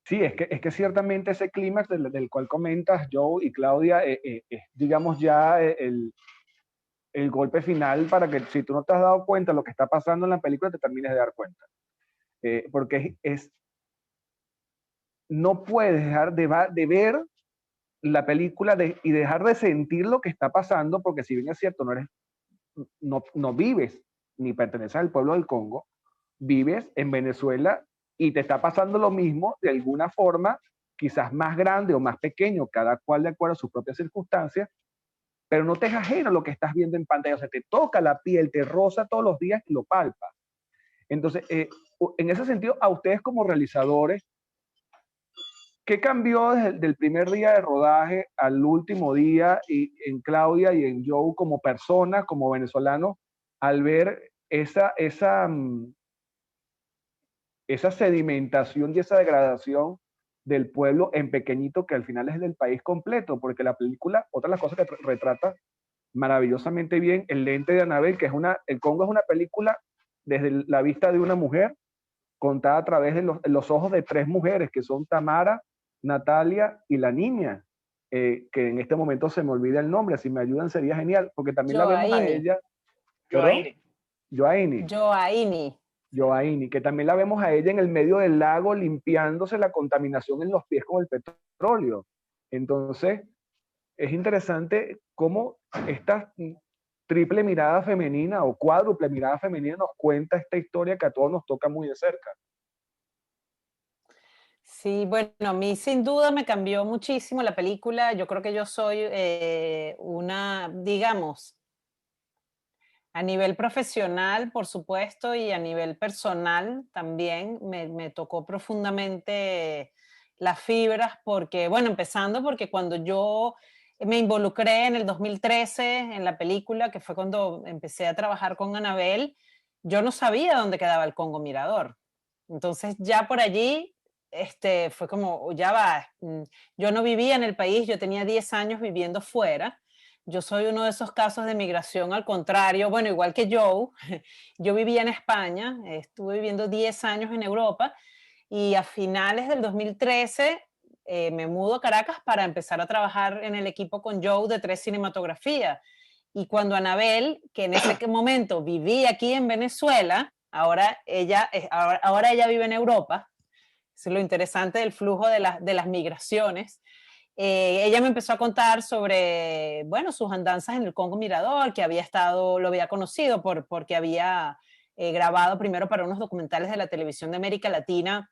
[SPEAKER 1] Sí, es que ciertamente ese clímax del cual comentas, Joe y Claudia, es, digamos, ya el golpe final para que si tú no te has dado cuenta de lo que está pasando en la película, te termines de dar cuenta. Porque no puedes dejar de ver la película y dejar de sentir lo que está pasando, porque si bien es cierto, no vives ni perteneces al pueblo del Congo, vives en Venezuela y te está pasando lo mismo de alguna forma, quizás más grande o más pequeño, cada cual de acuerdo a sus propias circunstancias, pero no te es ajeno lo que estás viendo en pantalla, o sea, te toca la piel, te roza todos los días y lo palpas. Entonces, en ese sentido, a ustedes como realizadores, ¿qué cambió desde el del primer día de rodaje al último día y en Claudia y en Joe como personas, como venezolanos, al ver esa sedimentación y esa degradación del pueblo en pequeñito que al final es del país completo? Porque la película, otra de las cosas que retrata maravillosamente bien, El lente de Anabel, que el Congo es una película desde la vista de una mujer, contada a través de los ojos de 3 mujeres, que son Tamara, Natalia y la niña, que en este momento se me olvida el nombre, si me ayudan sería genial, porque también la vemos a
[SPEAKER 2] Joaini.
[SPEAKER 1] ella, ¿perdón?
[SPEAKER 3] Joaini.
[SPEAKER 1] Joaini.
[SPEAKER 2] Joaini.
[SPEAKER 1] Joaini, que también la vemos a ella en el medio del lago limpiándose la contaminación en los pies con el petróleo. Entonces, es interesante cómo esta triple mirada femenina o cuádruple mirada femenina nos cuenta esta historia que a todos nos toca muy de cerca.
[SPEAKER 2] Sí, bueno, a mí sin duda me cambió muchísimo la película. Yo creo que yo soy una, digamos, a nivel profesional, por supuesto, y a nivel personal también me tocó profundamente las fibras porque, bueno, empezando porque cuando yo me involucré en el 2013 en la película, que fue cuando empecé a trabajar con Anabel, yo no sabía dónde quedaba el Congo Mirador. Entonces ya por allí fue como, ya va, yo no vivía en el país, yo tenía 10 años viviendo fuera. Yo soy uno de esos casos de migración al contrario, bueno, igual que Joe, yo vivía en España, estuve viviendo 10 años en Europa y a finales del 2013 me mudo a Caracas para empezar a trabajar en el equipo con Joe de 3 Cinematografía. Y cuando Anabel, que en ese momento vivía aquí en Venezuela, ahora ella vive en Europa, es lo interesante del flujo de las migraciones. Ella me empezó a contar sobre, bueno, sus andanzas en el Congo Mirador, que había estado, lo había conocido porque había grabado primero para unos documentales de la televisión de América Latina,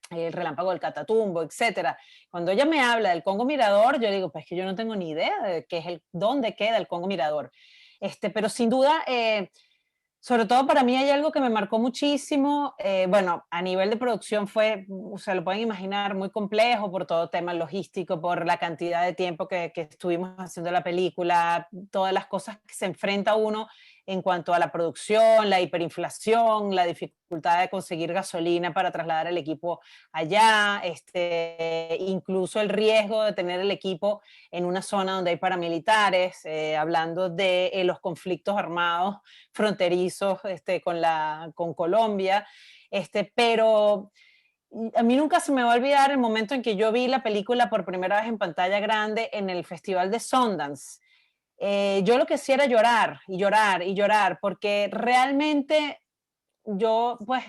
[SPEAKER 2] El Relámpago del Catatumbo, etcétera. Cuando ella me habla del Congo Mirador, yo digo, pues que yo no tengo ni idea de qué es dónde queda el Congo Mirador. Pero sin duda, sobre todo para mí hay algo que me marcó muchísimo. Bueno, a nivel de producción fue, o sea, lo pueden imaginar, muy complejo por todo tema logístico, por la cantidad de tiempo que estuvimos haciendo la película, todas las cosas que se enfrenta uno en cuanto a la producción, la hiperinflación, la dificultad de conseguir gasolina para trasladar el equipo allá, incluso el riesgo de tener el equipo en una zona donde hay paramilitares, hablando de los conflictos armados fronterizos con Colombia, pero a mí nunca se me va a olvidar el momento en que yo vi la película por primera vez en pantalla grande en el Festival de Sundance. Yo lo que hacía era llorar y llorar y llorar, porque realmente yo pues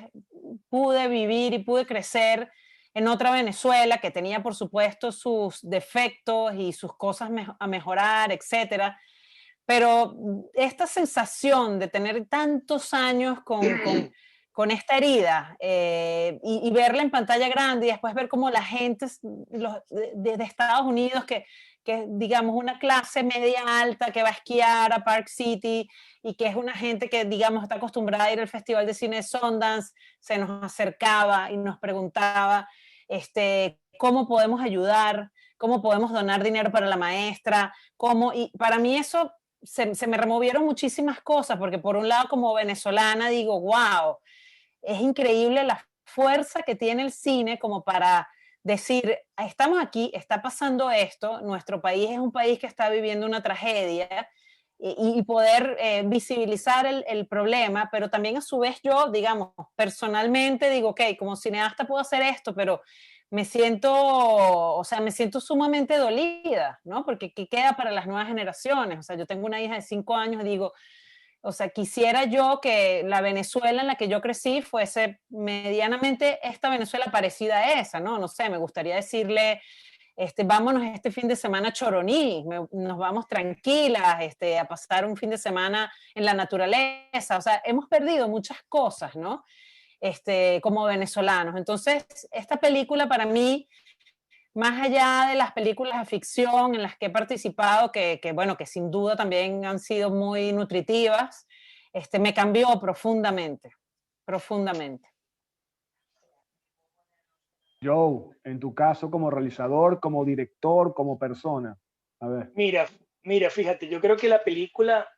[SPEAKER 2] pude vivir y pude crecer en otra Venezuela que tenía por supuesto sus defectos y sus cosas a mejorar, etcétera. Pero esta sensación de tener tantos años con esta herida y verla en pantalla grande y después ver cómo la gente de Estados Unidos, que digamos una clase media alta que va a esquiar a Park City y que es una gente que digamos está acostumbrada a ir al Festival de Cine de Sundance, se nos acercaba y nos preguntaba cómo podemos ayudar, cómo podemos donar dinero para la maestra, y para mí eso se me removieron muchísimas cosas, porque por un lado como venezolana digo, wow, es increíble la fuerza que tiene el cine como para decir, estamos aquí, está pasando esto, nuestro país es un país que está viviendo una tragedia y poder visibilizar el problema, pero también a su vez yo, digamos, personalmente digo, ok, como cineasta puedo hacer esto, pero me siento, o sea, me siento sumamente dolida, ¿no? Porque ¿qué queda para las nuevas generaciones? O sea, yo tengo una hija de 5 años y digo, o sea, quisiera yo que la Venezuela en la que yo crecí fuese medianamente esta Venezuela parecida a esa, ¿no? No sé, me gustaría decirle, vámonos este fin de semana a Choroní, nos vamos tranquilas, a pasar un fin de semana en la naturaleza. O sea, hemos perdido muchas cosas, ¿no? Como venezolanos. Entonces, esta película para mí, más allá de las películas de ficción en las que he participado, bueno, que sin duda también han sido muy nutritivas, me cambió profundamente, profundamente.
[SPEAKER 1] Joe, en tu caso como realizador, como director, como persona. A ver.
[SPEAKER 3] Mira, fíjate, yo creo que la película,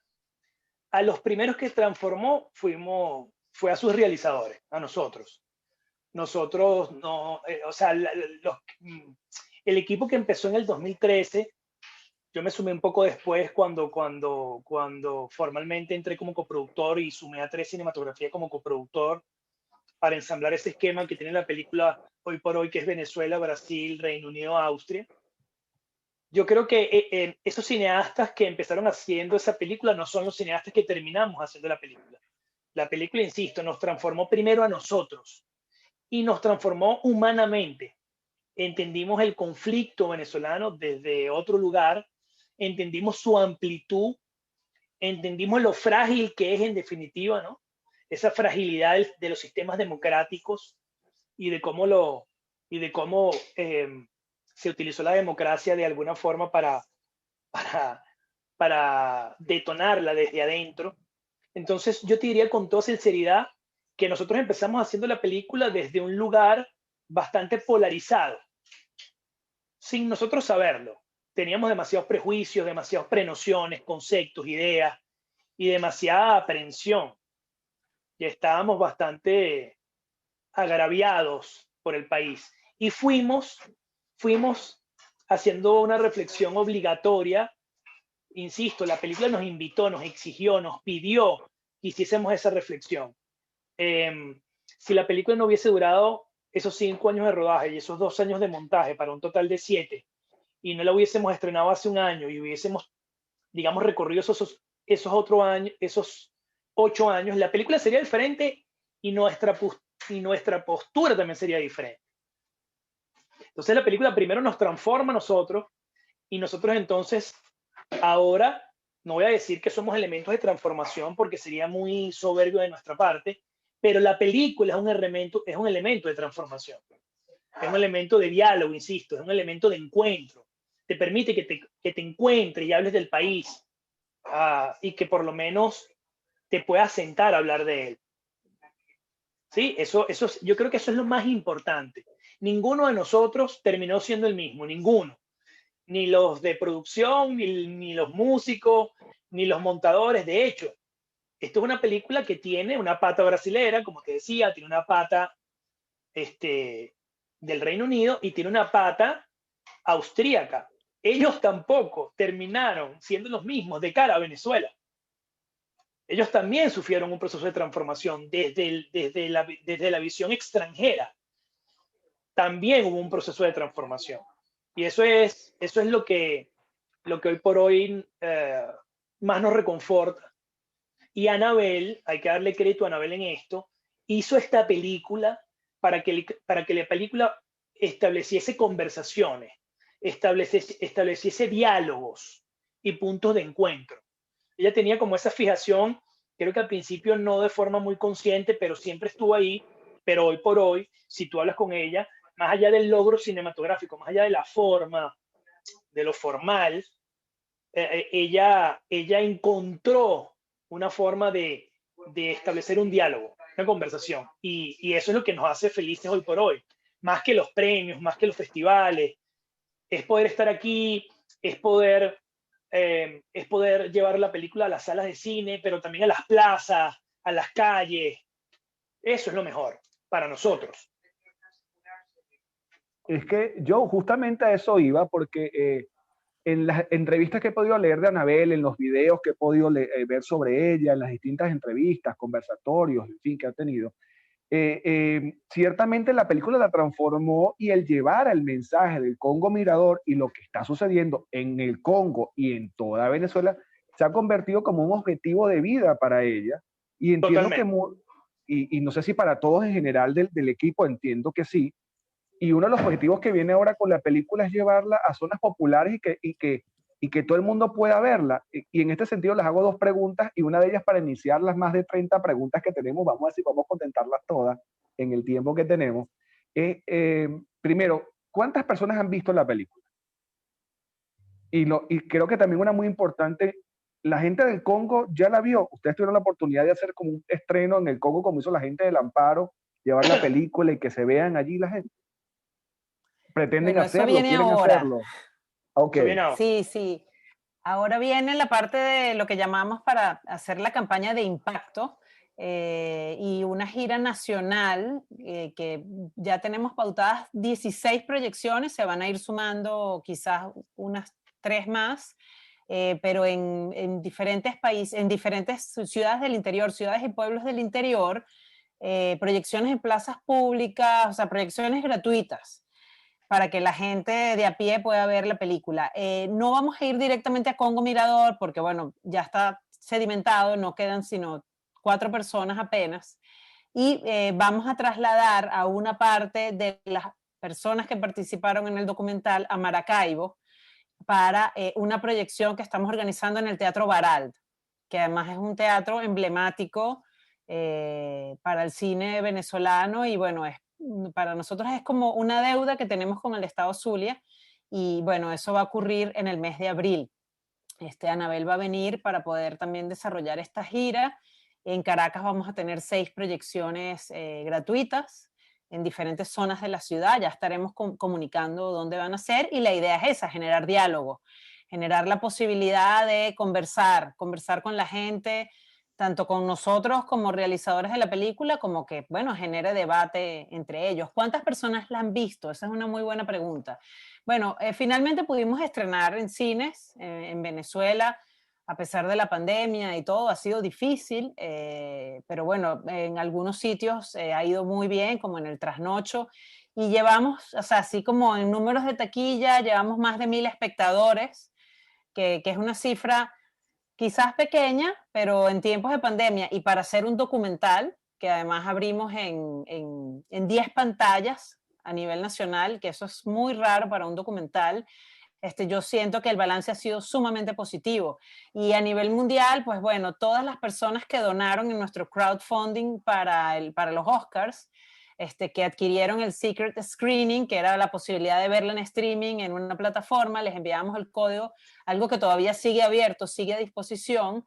[SPEAKER 3] a los primeros que transformó fue a sus realizadores, a nosotros. Nosotros no, o sea, el equipo que empezó en el 2013 Yo me sumé un poco después cuando formalmente entré como coproductor y sumé a 3 Cinematografía como coproductor para ensamblar ese esquema que tiene la película hoy por hoy, que es Venezuela, Brasil, Reino Unido, Austria. Yo creo que esos cineastas que empezaron haciendo esa película no son los cineastas que terminamos haciendo la película. La película, insisto, nos transformó primero a nosotros y nos transformó humanamente. Entendimos el conflicto venezolano desde otro lugar, entendimos su amplitud, entendimos lo frágil que es en definitiva, ¿no? Esa fragilidad de los sistemas democráticos y de cómo se utilizó la democracia de alguna forma para detonarla desde adentro. Entonces yo te diría con toda sinceridad que nosotros empezamos haciendo la película desde un lugar bastante polarizado, sin nosotros saberlo. Teníamos demasiados prejuicios, demasiadas prenociones, conceptos, ideas y demasiada aprensión. Y estábamos bastante agraviados por el país. Y fuimos haciendo una reflexión obligatoria. Insisto, la película nos invitó, nos exigió, nos pidió que hiciésemos esa reflexión. Si la película no hubiese durado esos 5 años de rodaje y esos 2 años de montaje para un total de 7, y no la hubiésemos estrenado hace un año y hubiésemos, digamos, recorrido esos 8 años, la película sería diferente y nuestra postura también sería diferente. Entonces la película primero nos transforma a nosotros y nosotros entonces ahora, no voy a decir que somos elementos de transformación porque sería muy soberbio de nuestra parte, pero la película es un elemento de transformación. Es un elemento de diálogo, insisto, es un elemento de encuentro. Te permite que te encuentres y hables del país y que por lo menos te puedas sentar a hablar de él. ¿Sí? Yo creo que eso es lo más importante. Ninguno de nosotros terminó siendo el mismo, ninguno. Ni los de producción, ni los músicos, ni los montadores. De hecho, esto es una película que tiene una pata brasilera, como te decía, tiene una pata del Reino Unido y tiene una pata austríaca. Ellos tampoco terminaron siendo los mismos de cara a Venezuela. Ellos también sufrieron un proceso de transformación desde la visión extranjera. También hubo un proceso de transformación. Y eso es lo que hoy por hoy más nos reconforta. Y Anabel, hay que darle crédito a Anabel en esto, hizo esta película para que la película estableciese conversaciones, estableciese diálogos y puntos de encuentro. Ella tenía como esa fijación, creo que al principio no de forma muy consciente, pero siempre estuvo ahí. Pero hoy por hoy, si tú hablas con ella, más allá del logro cinematográfico, más allá de la forma, de lo formal, ella encontró una forma de establecer un diálogo, una conversación. Y eso es lo que nos hace felices hoy por hoy. Más que los premios, más que los festivales, es poder estar aquí, es poder llevar la película a las salas de cine, pero también a las plazas, a las calles. Eso es lo mejor para nosotros.
[SPEAKER 1] Es que yo justamente a eso iba porque en las entrevistas que he podido leer de Anabel, en los videos que he podido ver sobre ella, en las distintas entrevistas, conversatorios, en fin, que ha tenido, ciertamente la película la transformó y el llevar el mensaje del Congo Mirador y lo que está sucediendo en el Congo y en toda Venezuela se ha convertido como un objetivo de vida para ella. Y entiendo
[SPEAKER 3] Totalmente.
[SPEAKER 1] y no sé si para todos en general del equipo, entiendo que sí. Y uno de los objetivos que viene ahora con la película es llevarla a zonas populares y que todo el mundo pueda verla. Y en este sentido les hago 2 preguntas y una de ellas para iniciar las más de 30 preguntas que tenemos, vamos a ver si podemos contentarlas todas en el tiempo que tenemos. Primero, ¿cuántas personas han visto la película? Y creo que también una muy importante, la gente del Congo ya la vio. Ustedes tuvieron la oportunidad de hacer como un estreno en el Congo como hizo la gente del Amparo, llevar la película y que se vean allí la gente. ¿Pretenden
[SPEAKER 2] Bueno, eso
[SPEAKER 1] hacerlo?
[SPEAKER 2] viene
[SPEAKER 1] ¿Quieren
[SPEAKER 2] ahora.
[SPEAKER 1] hacerlo? Ok.
[SPEAKER 2] Sí, sí. Ahora viene la parte de lo que llamamos para hacer la campaña de impacto y una gira nacional que ya tenemos pautadas 16 proyecciones, se van a ir sumando quizás unas 3 más pero en diferentes países, en diferentes ciudades del interior, ciudades y pueblos del interior, proyecciones en plazas públicas, o sea, proyecciones gratuitas para que la gente de a pie pueda ver la película. No vamos a ir directamente a Congo Mirador porque, bueno, ya está sedimentado, no quedan sino 4 personas apenas, y vamos a trasladar a una parte de las personas que participaron en el documental a Maracaibo para una proyección que estamos organizando en el Teatro Baralt, que además es un teatro emblemático para el cine venezolano y bueno, para nosotros es como una deuda que tenemos con el Estado Zulia y bueno, eso va a ocurrir en el mes de abril. Anabel va a venir para poder también desarrollar esta gira. En Caracas vamos a tener 6 proyecciones gratuitas en diferentes zonas de la ciudad. Ya estaremos comunicando dónde van a ser y la idea es esa, generar diálogo, generar la posibilidad de conversar con la gente, tanto con nosotros como realizadores de la película, como que, bueno, genere debate entre ellos. ¿Cuántas personas la han visto? Esa es una muy buena pregunta. Bueno, finalmente pudimos estrenar en cines en Venezuela, a pesar de la pandemia y todo, ha sido difícil, pero bueno, en algunos sitios ha ido muy bien, como en el Trasnocho, y llevamos, o sea, así como en números de taquilla, llevamos más de 1000 espectadores, que es una cifra quizás pequeña, pero en tiempos de pandemia y para hacer un documental, que además abrimos en 10 pantallas a nivel nacional, que eso es muy raro para un documental, yo siento que el balance ha sido sumamente positivo. Y a nivel mundial, pues bueno, todas las personas que donaron en nuestro crowdfunding para los Oscars, que adquirieron el Secret Screening, que era la posibilidad de verla en streaming en una plataforma, les enviamos el código, algo que todavía sigue abierto, sigue a disposición.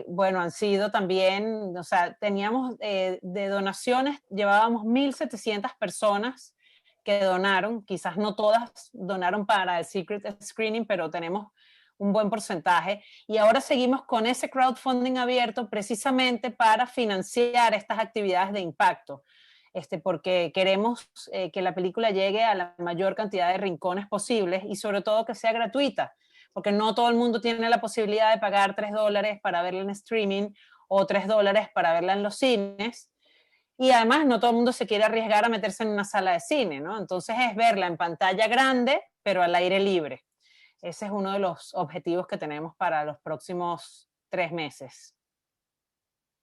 [SPEAKER 2] Bueno, han sido también, o sea, teníamos de donaciones, llevábamos 1.700 personas que donaron, quizás no todas donaron para el Secret Screening, pero tenemos un buen porcentaje. Y ahora seguimos con ese crowdfunding abierto precisamente para financiar estas actividades de impacto, porque queremos que la película llegue a la mayor cantidad de rincones posibles y sobre todo que sea gratuita, porque no todo el mundo tiene la posibilidad de pagar $3 para verla en streaming o $3 para verla en los cines. Y además no todo el mundo se quiere arriesgar a meterse en una sala de cine, ¿no? Entonces es verla en pantalla grande, pero al aire libre. Ese es uno de los objetivos que tenemos para los próximos 3 meses.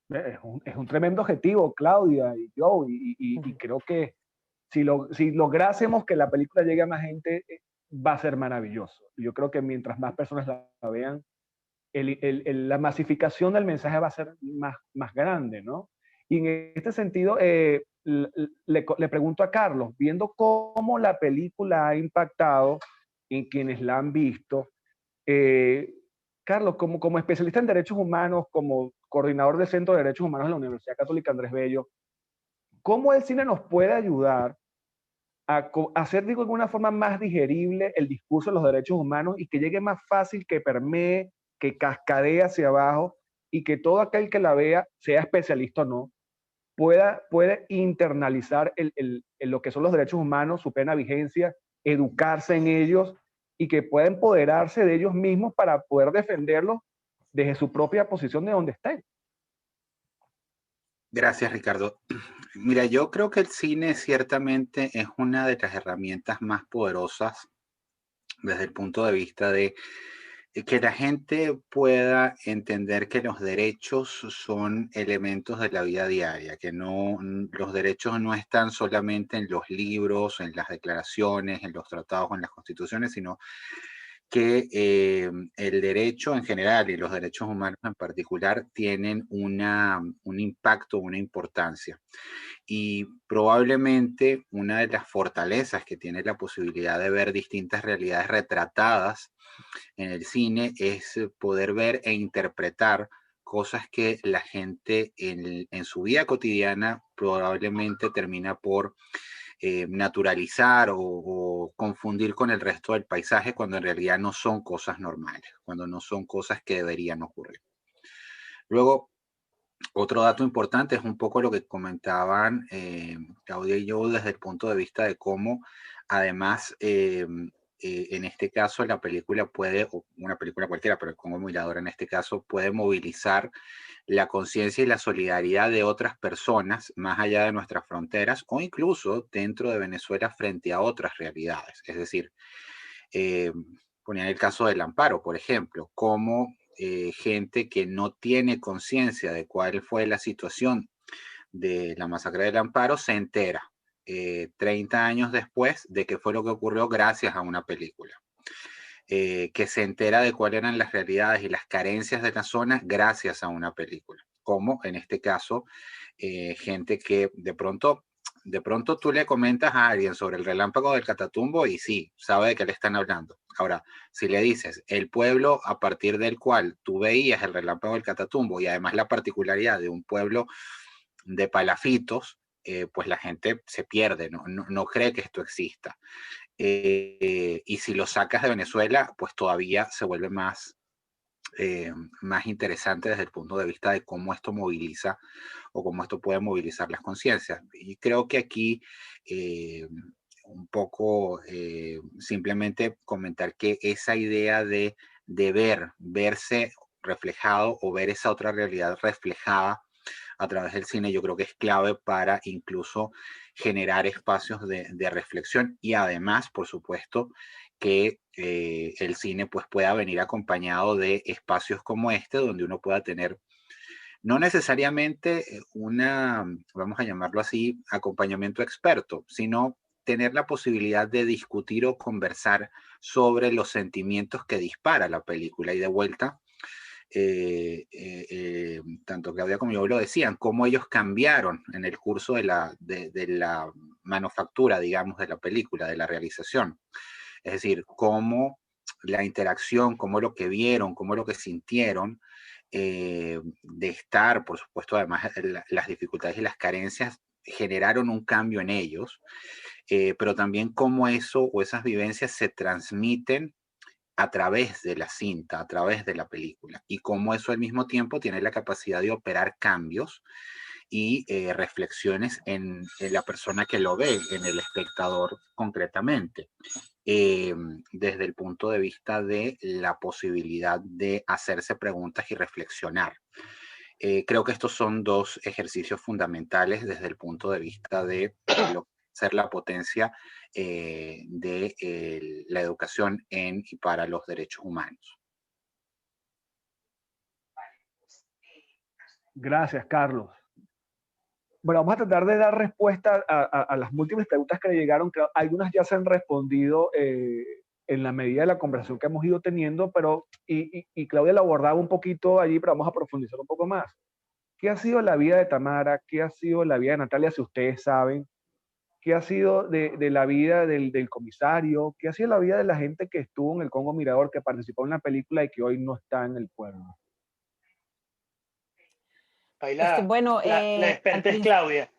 [SPEAKER 1] Es un tremendo objetivo, Claudia y Joe, y creo que si lográsemos que la película llegue a más gente, va a ser maravilloso. Yo creo que mientras más personas la vean, la masificación del mensaje va a ser más grande, ¿no? Y en este sentido, le pregunto a Carlos, viendo cómo la película ha impactado en quienes la han visto, Carlos, como especialista en derechos humanos, como coordinador del Centro de Derechos Humanos de la Universidad Católica Andrés Bello, ¿cómo el cine nos puede ayudar a hacer, digo, de alguna forma más digerible el discurso de los derechos humanos y que llegue más fácil, que permee, que cascadee hacia abajo y que todo aquel que la vea, sea especialista o no, puede internalizar lo que son los derechos humanos, su plena vigencia, educarse en ellos y que pueda empoderarse de ellos mismos para poder defenderlos desde su propia posición de donde estén?
[SPEAKER 4] Gracias, Ricardo. Mira, yo creo que el cine ciertamente es una de las herramientas más poderosas desde el punto de vista de que la gente pueda entender que los derechos son elementos de la vida diaria, que los derechos no están solamente en los libros, en las declaraciones, en los tratados, en las constituciones, sino que el derecho en general y los derechos humanos en particular tienen un impacto, una importancia. Y probablemente una de las fortalezas que tiene la posibilidad de ver distintas realidades retratadas en el cine es poder ver e interpretar cosas que la gente en su vida cotidiana probablemente termina por naturalizar o confundir con el resto del paisaje cuando en realidad no son cosas normales, cuando no son cosas que deberían ocurrir. Luego, otro dato importante es un poco lo que comentaban Claudia y yo desde el punto de vista de cómo además en este caso la película puede, o una película cualquiera, pero el Congo Mirador en este caso puede movilizar la conciencia y la solidaridad de otras personas más allá de nuestras fronteras o incluso dentro de Venezuela frente a otras realidades. Es decir, ponía el caso del Amparo, por ejemplo, cómo gente que no tiene conciencia de cuál fue la situación de la masacre del Amparo se entera 30 años después de qué fue lo que ocurrió gracias a una película. Que se entera de cuáles eran las realidades y las carencias de la zona gracias a una película. Como en este caso, gente que de pronto tú le comentas a alguien sobre el relámpago del Catatumbo y sí, sabe de qué le están hablando. Ahora, si le dices el pueblo a partir del cual tú veías el relámpago del Catatumbo y además la particularidad de un pueblo de palafitos, pues la gente se pierde, no cree que esto exista. Y si lo sacas de Venezuela, pues todavía se vuelve más interesante desde el punto de vista de cómo esto moviliza o cómo esto puede movilizar las conciencias. Y creo que aquí un poco simplemente comentar que esa idea de verse reflejado o ver esa otra realidad reflejada a través del cine, yo creo que es clave para incluso generar espacios de reflexión y además, por supuesto, que el cine pues pueda venir acompañado de espacios como este, donde uno pueda tener no necesariamente vamos a llamarlo así, acompañamiento experto, sino tener la posibilidad de discutir o conversar sobre los sentimientos que dispara la película. Y de vuelta, tanto Claudia como yo lo decían, cómo ellos cambiaron en el curso de la manufactura, digamos, de la película, de la realización. Es decir, cómo la interacción, cómo lo que vieron, cómo lo que sintieron, de estar, por supuesto, además las dificultades y las carencias generaron un cambio en ellos, pero también cómo eso o esas vivencias se transmiten a través de la cinta, a través de la película, y cómo eso al mismo tiempo tiene la capacidad de operar cambios y reflexiones en la persona que lo ve, en el espectador concretamente, desde el punto de vista de la posibilidad de hacerse preguntas y reflexionar. Creo que estos son dos ejercicios fundamentales desde el punto de vista de lo que ser la potencia de la educación en y para los derechos humanos.
[SPEAKER 1] Gracias, Carlos. Bueno, vamos a tratar de dar respuesta a las múltiples preguntas que le llegaron. Algunas ya se han respondido en la medida de la conversación que hemos ido teniendo, pero, y Claudia lo abordaba un poquito allí, pero vamos a profundizar un poco más. ¿Qué ha sido la vida de Tamara? ¿Qué ha sido la vida de Natalia, si ustedes saben? ¿Qué ha sido de la vida del comisario? ¿Qué ha sido la vida de la gente que estuvo en el Congo Mirador, que participó en la película y que hoy no está en el pueblo?
[SPEAKER 3] Ahí
[SPEAKER 2] Bueno,
[SPEAKER 3] la experta es Claudia.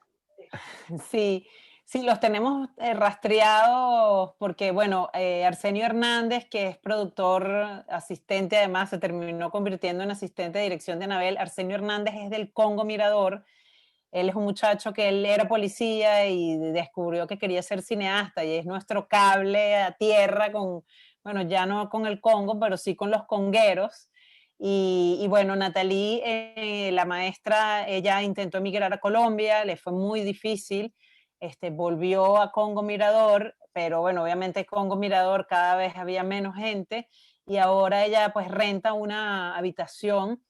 [SPEAKER 2] sí, sí, los tenemos rastreados porque, bueno, Arsenio Hernández, que es productor, asistente, además se terminó convirtiendo en asistente de dirección de Anabel. Arsenio Hernández es del Congo Mirador. Él es un muchacho que él era policía y descubrió que quería ser cineasta y es nuestro cable a tierra con, bueno, ya no con el Congo, pero sí con los congueros. Y bueno, Natalie, la maestra, ella intentó emigrar a Colombia, le fue muy difícil, volvió a Congo Mirador, pero bueno, obviamente Congo Mirador cada vez había menos gente y ahora ella pues renta una habitación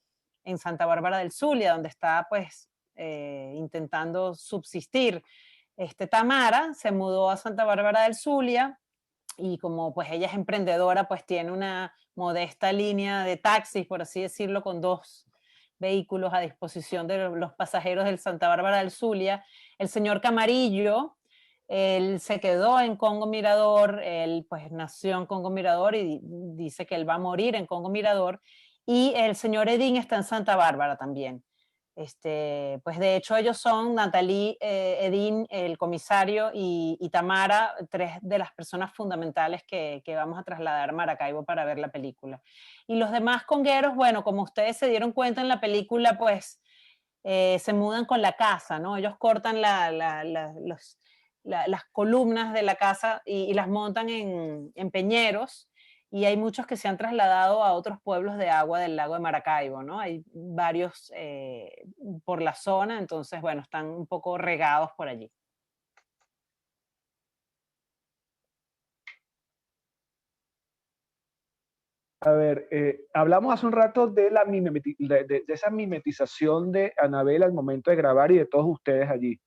[SPEAKER 2] en Santa Bárbara del Zulia, donde está pues intentando subsistir. Tamara se mudó a Santa Bárbara del Zulia y como pues ella es emprendedora, pues tiene una modesta línea de taxis, por así decirlo, con 2 vehículos a disposición de los pasajeros del Santa Bárbara del Zulia. El señor Camarillo, él se quedó en Congo Mirador, él pues nació en Congo Mirador y dice que él va a morir en Congo Mirador. Y el señor Edín está en Santa Bárbara también. Pues de hecho ellos son Natalie, Edín, el comisario y Tamara, 3 de las personas fundamentales que vamos a trasladar a Maracaibo para ver la película. Y los demás congueros, bueno, como ustedes se dieron cuenta en la película, pues se mudan con la casa, ¿no? Ellos cortan las columnas de la casa y las montan en peñeros, y hay muchos que se han trasladado a otros pueblos de agua del lago de Maracaibo, ¿no? Hay varios por la zona, entonces, bueno, están un poco regados por allí.
[SPEAKER 1] A ver, hablamos hace un rato de, de esa mimetización de Anabel al momento de grabar y de todos ustedes allí.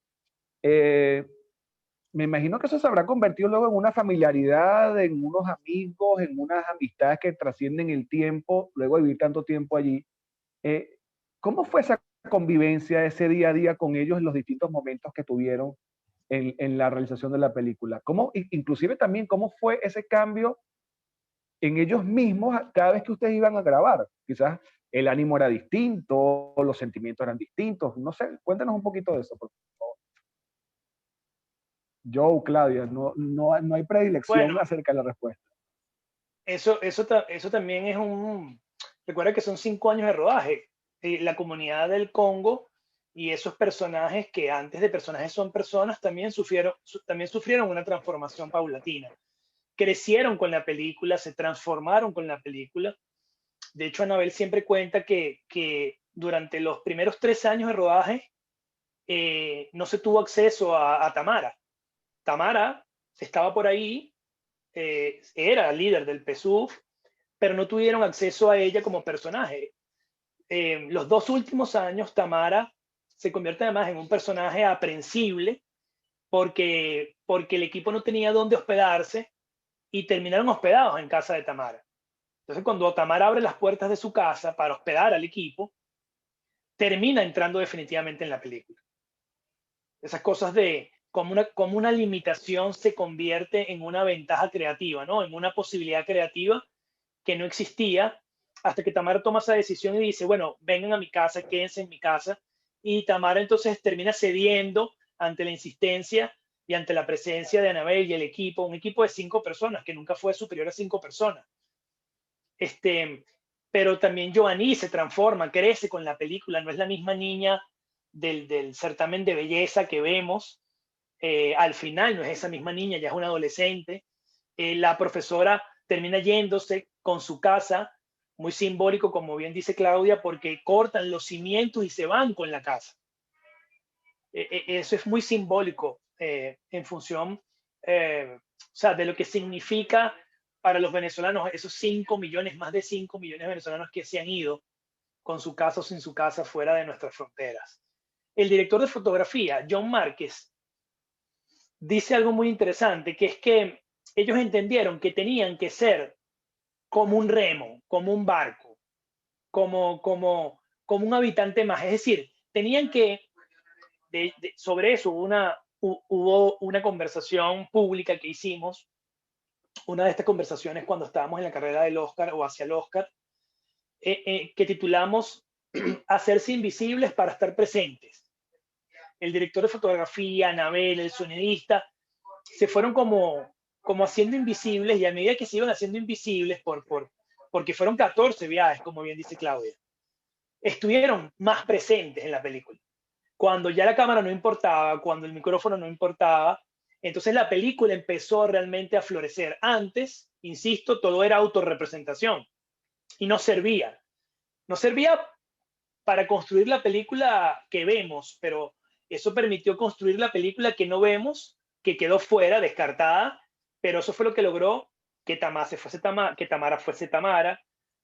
[SPEAKER 1] Me imagino que eso se habrá convertido luego en una familiaridad, en unos amigos, en unas amistades que trascienden el tiempo, luego de vivir tanto tiempo allí. Eh, ¿Cómo fue esa convivencia, ese día a día con ellos en los distintos momentos que tuvieron en la realización de la película? Inclusive también, ¿cómo fue ese cambio en ellos mismos cada vez que ustedes iban a grabar? Quizás el ánimo era distinto, los sentimientos eran distintos, no sé, cuéntanos un poquito de eso, por favor. Joe, Claudia, no hay predilección
[SPEAKER 3] Bueno,
[SPEAKER 1] acerca de la respuesta.
[SPEAKER 3] eso también es recuerda que son 5 años de rodaje. La comunidad del Congo y esos personajes que antes de personajes son personas también sufrieron una transformación paulatina. Crecieron con la película, se transformaron con la película. De hecho, Anabel siempre cuenta que durante los primeros 3 años de rodaje no se tuvo acceso a Tamara. Tamara estaba por ahí, era líder del PSUV, pero no tuvieron acceso a ella como personaje. Los 2 últimos años, Tamara se convierte además en un personaje aprensible porque el equipo no tenía dónde hospedarse y terminaron hospedados en casa de Tamara. Entonces, cuando Tamara abre las puertas de su casa para hospedar al equipo, termina entrando definitivamente en la película. Esas cosas de como una limitación se convierte en una ventaja creativa, ¿no? En una posibilidad creativa que no existía hasta que Tamara toma esa decisión y dice, bueno, vengan a mi casa, quédense en mi casa. Y Tamara entonces termina cediendo ante la insistencia y ante la presencia de Anabel y el equipo, un equipo de 5 personas, que nunca fue superior a 5 personas. Pero también Joanie se transforma, crece con la película, no es la misma niña del certamen de belleza que vemos. Al final no es esa misma niña, ya es una adolescente. La profesora termina yéndose con su casa, muy simbólico, como bien dice Claudia, porque cortan los cimientos y se van con la casa. Eso es muy simbólico en función o sea, de lo que significa para los venezolanos esos 5 millones, más de 5 millones de venezolanos que se han ido con su casa o sin su casa fuera de nuestras fronteras. El director de fotografía, John Márquez, dice algo muy interesante, que es que ellos entendieron que tenían que ser como un remo, como un barco, como un habitante más. Es decir, tenían que, sobre eso hubo una conversación pública que hicimos, una de estas conversaciones cuando estábamos en la carrera del Oscar o hacia el Oscar, que titulamos Hacerse invisibles para estar presentes. El director de fotografía, Anabel, el sonidista, se fueron como haciendo invisibles, y a medida que se iban haciendo invisibles, porque fueron 14 viajes, como bien dice Claudia, estuvieron más presentes en la película. Cuando ya la cámara no importaba, cuando el micrófono no importaba, entonces la película empezó realmente a florecer. Antes, insisto, todo era autorrepresentación y no servía. No servía para construir la película que vemos, pero eso permitió construir la película que no vemos, que quedó fuera, descartada, pero eso fue lo que logró que Tamara fuese Tamara,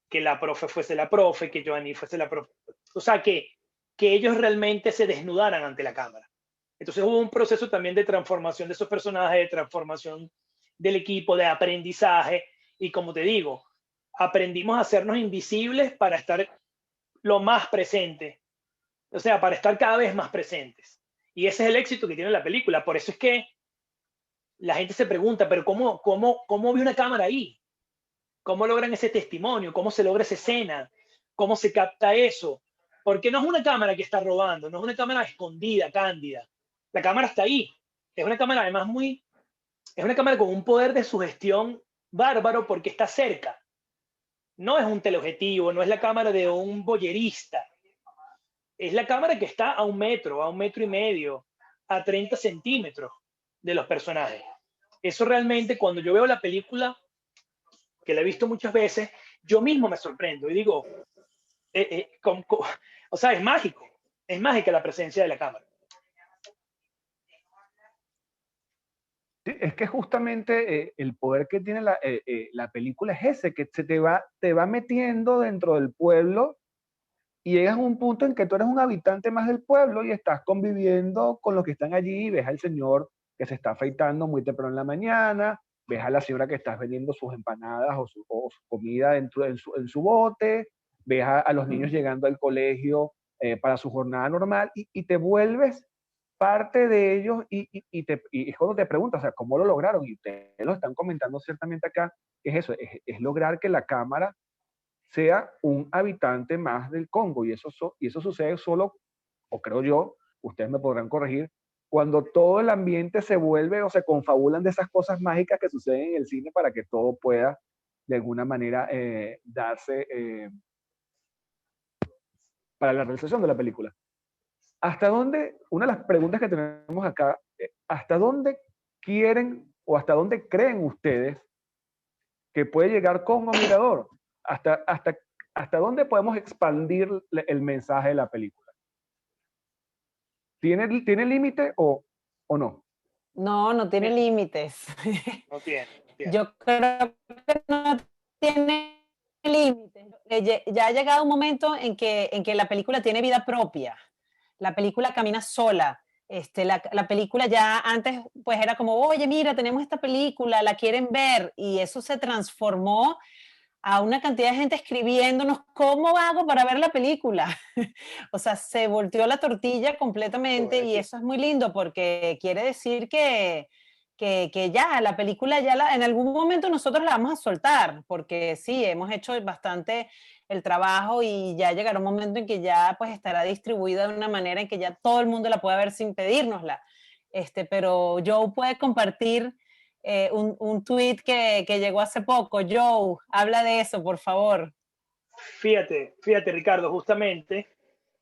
[SPEAKER 3] que la profe fuese la profe, que Joanie fuese la profe. O sea, que ellos realmente se desnudaran ante la cámara. Entonces hubo un proceso también de transformación de esos personajes, de transformación del equipo, de aprendizaje, y como te digo, aprendimos a hacernos invisibles para estar lo más presente, o sea, para estar cada vez más presentes. Y ese es el éxito que tiene la película. Por eso es que la gente se pregunta, pero ¿cómo vi una cámara ahí? ¿Cómo logran ese testimonio? ¿Cómo se logra esa escena? ¿Cómo se capta eso? Porque no es una cámara que está robando, no es una cámara escondida, cándida. La cámara está ahí. Es una cámara además es una cámara con un poder de sugestión bárbaro porque está cerca. No es un teleobjetivo, no es la cámara de un boyerista. Es la cámara que está a 1 metro, a 1,5 metros, a 30 centímetros. de los personajes. Eso realmente, cuando yo veo la película, que la he visto muchas veces, yo mismo me sorprendo y digo, o sea, es mágica la presencia de la cámara.
[SPEAKER 1] Sí, es que justamente el poder que tiene la película es ese, que te va metiendo dentro del pueblo y llegas a un punto en que tú eres un habitante más del pueblo y estás conviviendo con los que están allí, ves al señor que se está afeitando muy temprano en la mañana, ves a la señora que está vendiendo sus empanadas o su comida en su bote, ves a los niños llegando al colegio para su jornada normal y te vuelves parte de ellos y es cuando te preguntas, o sea, ¿cómo lo lograron? Y ustedes lo están comentando ciertamente acá, que es eso, es lograr que la cámara sea un habitante más del Congo. Y eso sucede solo, o creo yo, ustedes me podrán corregir, cuando todo el ambiente se vuelve o se confabulan de esas cosas mágicas que suceden en el cine para que todo pueda de alguna manera darse para la realización de la película. ¿Hasta dónde, una de las preguntas que tenemos acá, hasta dónde quieren o hasta dónde creen ustedes que puede llegar Congo Mirador? ¿Hasta dónde podemos expandir el mensaje de la película? ¿Tiene límite o no?
[SPEAKER 2] No, no tiene límites.
[SPEAKER 3] No tiene.
[SPEAKER 2] Yo creo que no tiene límites. Ya ha llegado un momento en que la película tiene vida propia. La película camina sola. La película ya antes pues era como, oye, mira, tenemos esta película, la quieren ver, y eso se transformó a una cantidad de gente escribiéndonos, ¿cómo hago para ver la película? O sea, se volteó la tortilla completamente y eso es muy lindo porque quiere decir que ya la película en algún momento nosotros la vamos a soltar, porque sí, hemos hecho bastante el trabajo y ya llegará un momento en que ya pues estará distribuida de una manera en que ya todo el mundo la pueda ver sin pedírnosla. Pero Joe puede compartir un tweet que llegó hace poco. Joe, habla de eso, por favor.
[SPEAKER 3] Fíjate, Ricardo, justamente,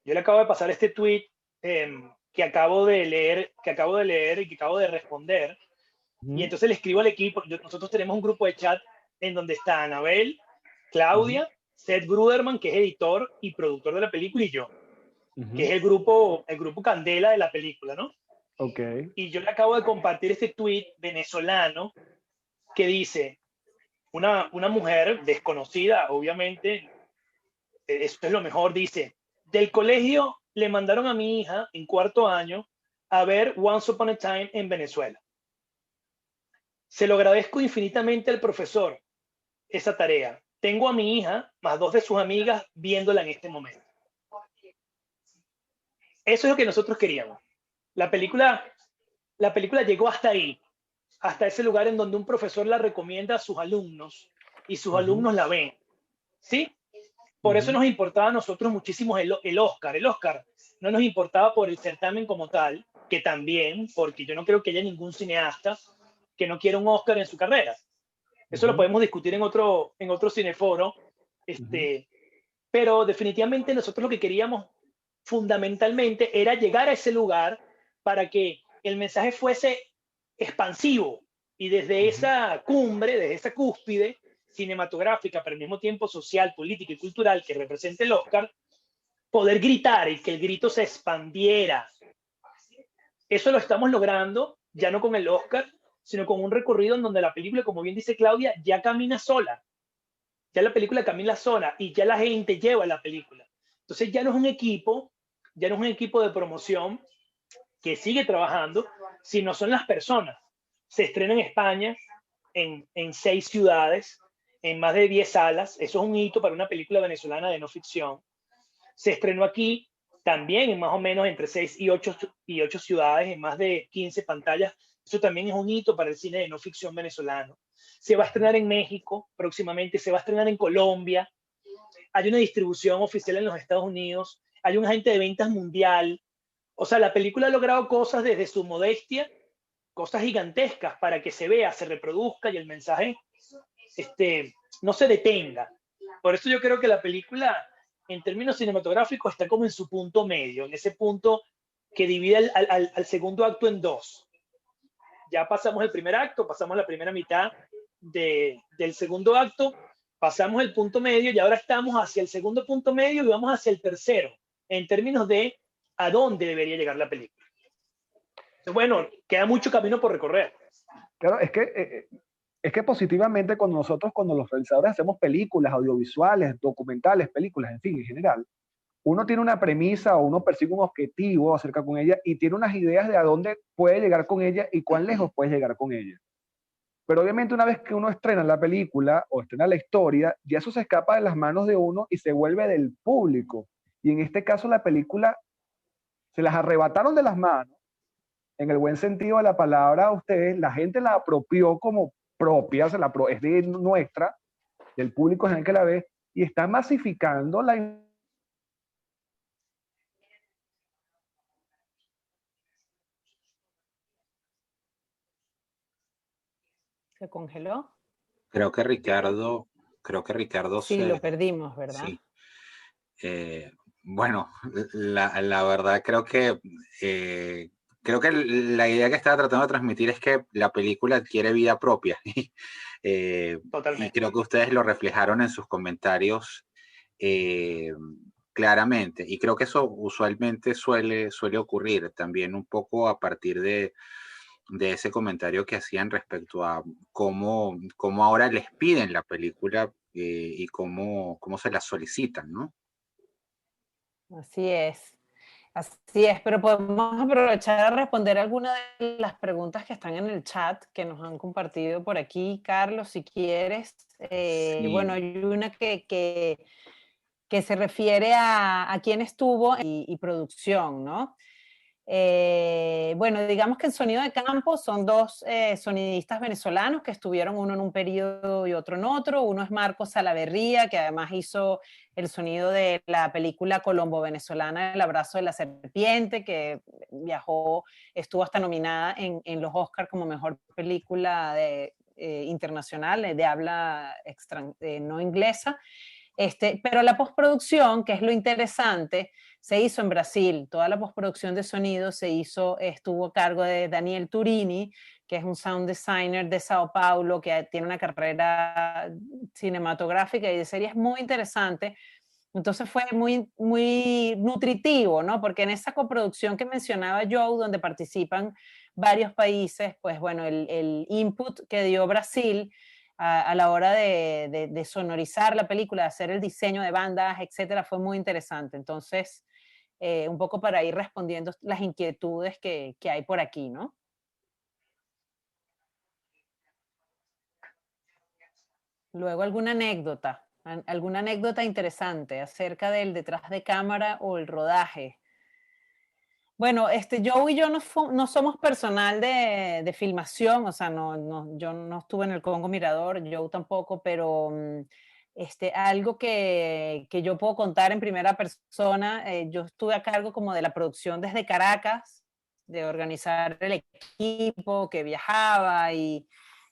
[SPEAKER 3] yo le acabo de pasar este tweet que acabo de leer y que acabo de responder. Y entonces le escribo al equipo. Nosotros tenemos un grupo de chat en donde está Anabel, Claudia, Seth Bruderman, que es editor y productor de la película, y yo, que es el grupo Candela de la película, ¿no?
[SPEAKER 1] Okay.
[SPEAKER 3] Y yo le acabo de compartir este tweet venezolano que dice, una mujer desconocida, obviamente, esto es lo mejor, dice, del colegio le mandaron a mi hija en 4º año a ver Once Upon a Time en Venezuela. Se lo agradezco infinitamente al profesor esa tarea. Tengo a mi hija más 2 de sus amigas viéndola en este momento. Eso es lo que nosotros queríamos. La película llegó hasta ahí, hasta ese lugar en donde un profesor la recomienda a sus alumnos y sus alumnos la ven. ¿Sí? Por eso nos importaba a nosotros muchísimo el Oscar. El Oscar no nos importaba por el certamen como tal, que también, porque yo no creo que haya ningún cineasta que no quiera un Oscar en su carrera. Eso lo podemos discutir en otro cineforo. Pero definitivamente nosotros lo que queríamos fundamentalmente era llegar a ese lugar para que el mensaje fuese expansivo y desde esa cumbre, desde esa cúspide cinematográfica, pero al mismo tiempo social, política y cultural que representa el Oscar, poder gritar y que el grito se expandiera. Eso lo estamos logrando ya no con el Oscar, sino con un recorrido en donde la película, como bien dice Claudia, ya camina sola. Ya la película camina sola y ya la gente lleva la película. Entonces ya no es un equipo de promoción que sigue trabajando, sino son las personas. Se estrena en España, en 6 ciudades, en más de 10 salas. Eso es un hito para una película venezolana de no ficción. Se estrenó aquí también en más o menos entre 6 y 8 ciudades, en más de 15 pantallas. Eso también es un hito para el cine de no ficción venezolano. Se va a estrenar en México próximamente, se va a estrenar en Colombia. Hay una distribución oficial en los Estados Unidos, hay un agente de ventas mundial. O sea, la película ha logrado cosas desde su modestia, cosas gigantescas para que se vea, se reproduzca y el mensaje no se detenga. Por eso yo creo que la película, en términos cinematográficos, está como en su punto medio, en ese punto que divide al segundo acto en 2. ya pasamos el primer acto, pasamos la primera mitad del segundo acto, pasamos el punto medio y ahora estamos hacia el segundo punto medio y vamos hacia el tercero, en términos de a dónde debería llegar la película. Entonces, bueno, queda mucho camino por recorrer.
[SPEAKER 1] Claro, es que positivamente cuando los realizadores hacemos películas, audiovisuales, documentales, películas, en fin, en general, uno tiene una premisa o uno persigue un objetivo acerca con ella y tiene unas ideas de a dónde puede llegar con ella y cuán lejos puede llegar con ella. Pero obviamente una vez que uno estrena la película o estrena la historia, ya eso se escapa de las manos de uno y se vuelve del público. Y en este caso la película se las arrebataron de las manos, en el buen sentido de la palabra a ustedes, la gente la apropió como propia, es de nuestra, del público en el que la ve, y está masificando la...
[SPEAKER 2] ¿Se congeló?
[SPEAKER 4] Creo que Ricardo
[SPEAKER 2] Sí,
[SPEAKER 4] se...
[SPEAKER 2] lo perdimos, ¿verdad?
[SPEAKER 4] Sí. Bueno, la verdad creo que la idea que estaba tratando de transmitir es que la película adquiere vida propia. Y creo que ustedes lo reflejaron en sus comentarios claramente. Y creo que eso usualmente suele ocurrir también un poco a partir de ese comentario que hacían respecto a cómo ahora les piden la película y cómo se la solicitan, ¿no?
[SPEAKER 2] Así es, pero podemos aprovechar a responder algunas de las preguntas que están en el chat que nos han compartido por aquí, Carlos, si quieres.
[SPEAKER 4] Sí.
[SPEAKER 2] Bueno, hay una que se refiere a quién estuvo y producción, ¿no? Bueno, digamos que en Sonido de Campo son dos sonidistas venezolanos que estuvieron uno en un periodo y otro en otro. Uno es Marcos Salaverría, que además hizo el sonido de la película colombo-venezolana El abrazo de la serpiente, que estuvo hasta nominada en los Oscars como mejor película internacional de habla no inglesa. Pero la postproducción, que es lo interesante, se hizo en Brasil. Toda la postproducción de sonido estuvo a cargo de Daniel Turini, que es un sound designer de Sao Paulo, que tiene una carrera cinematográfica y de series muy interesante. Entonces fue muy, muy nutritivo, ¿no? Porque en esa coproducción que mencionaba Joe, donde participan varios países, pues bueno, el input que dio Brasil a la hora de sonorizar la película, de hacer el diseño de bandas, etcétera, fue muy interesante. Entonces, un poco para ir respondiendo las inquietudes que hay por aquí, ¿no? Luego, alguna anécdota interesante acerca del detrás de cámara o el rodaje. Bueno, Joe y yo no somos personal de filmación, o sea, yo no estuve en el Congo Mirador, Joe tampoco, pero algo que yo puedo contar en primera persona, yo estuve a cargo como de la producción desde Caracas, de organizar el equipo que viajaba y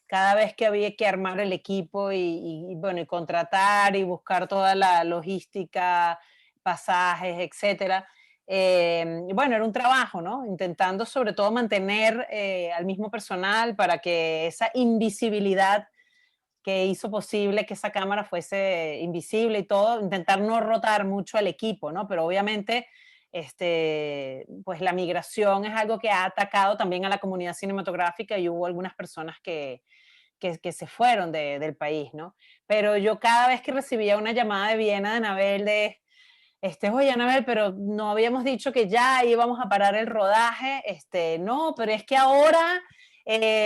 [SPEAKER 2] cada vez que había que armar el equipo bueno, y contratar y buscar toda la logística, pasajes, etcétera. Bueno, era un trabajo, ¿no? Intentando sobre todo mantener al mismo personal para que esa invisibilidad que hizo posible que esa cámara fuese invisible y todo, intentar no rotar mucho al equipo, ¿no? Pero obviamente, pues la migración es algo que ha atacado también a la comunidad cinematográfica y hubo algunas personas que se fueron del país, ¿no? Pero yo cada vez que recibía una llamada de Viena de Anabel oye, Anabel, pero no habíamos dicho que ya íbamos a parar el rodaje, no, pero es que ahora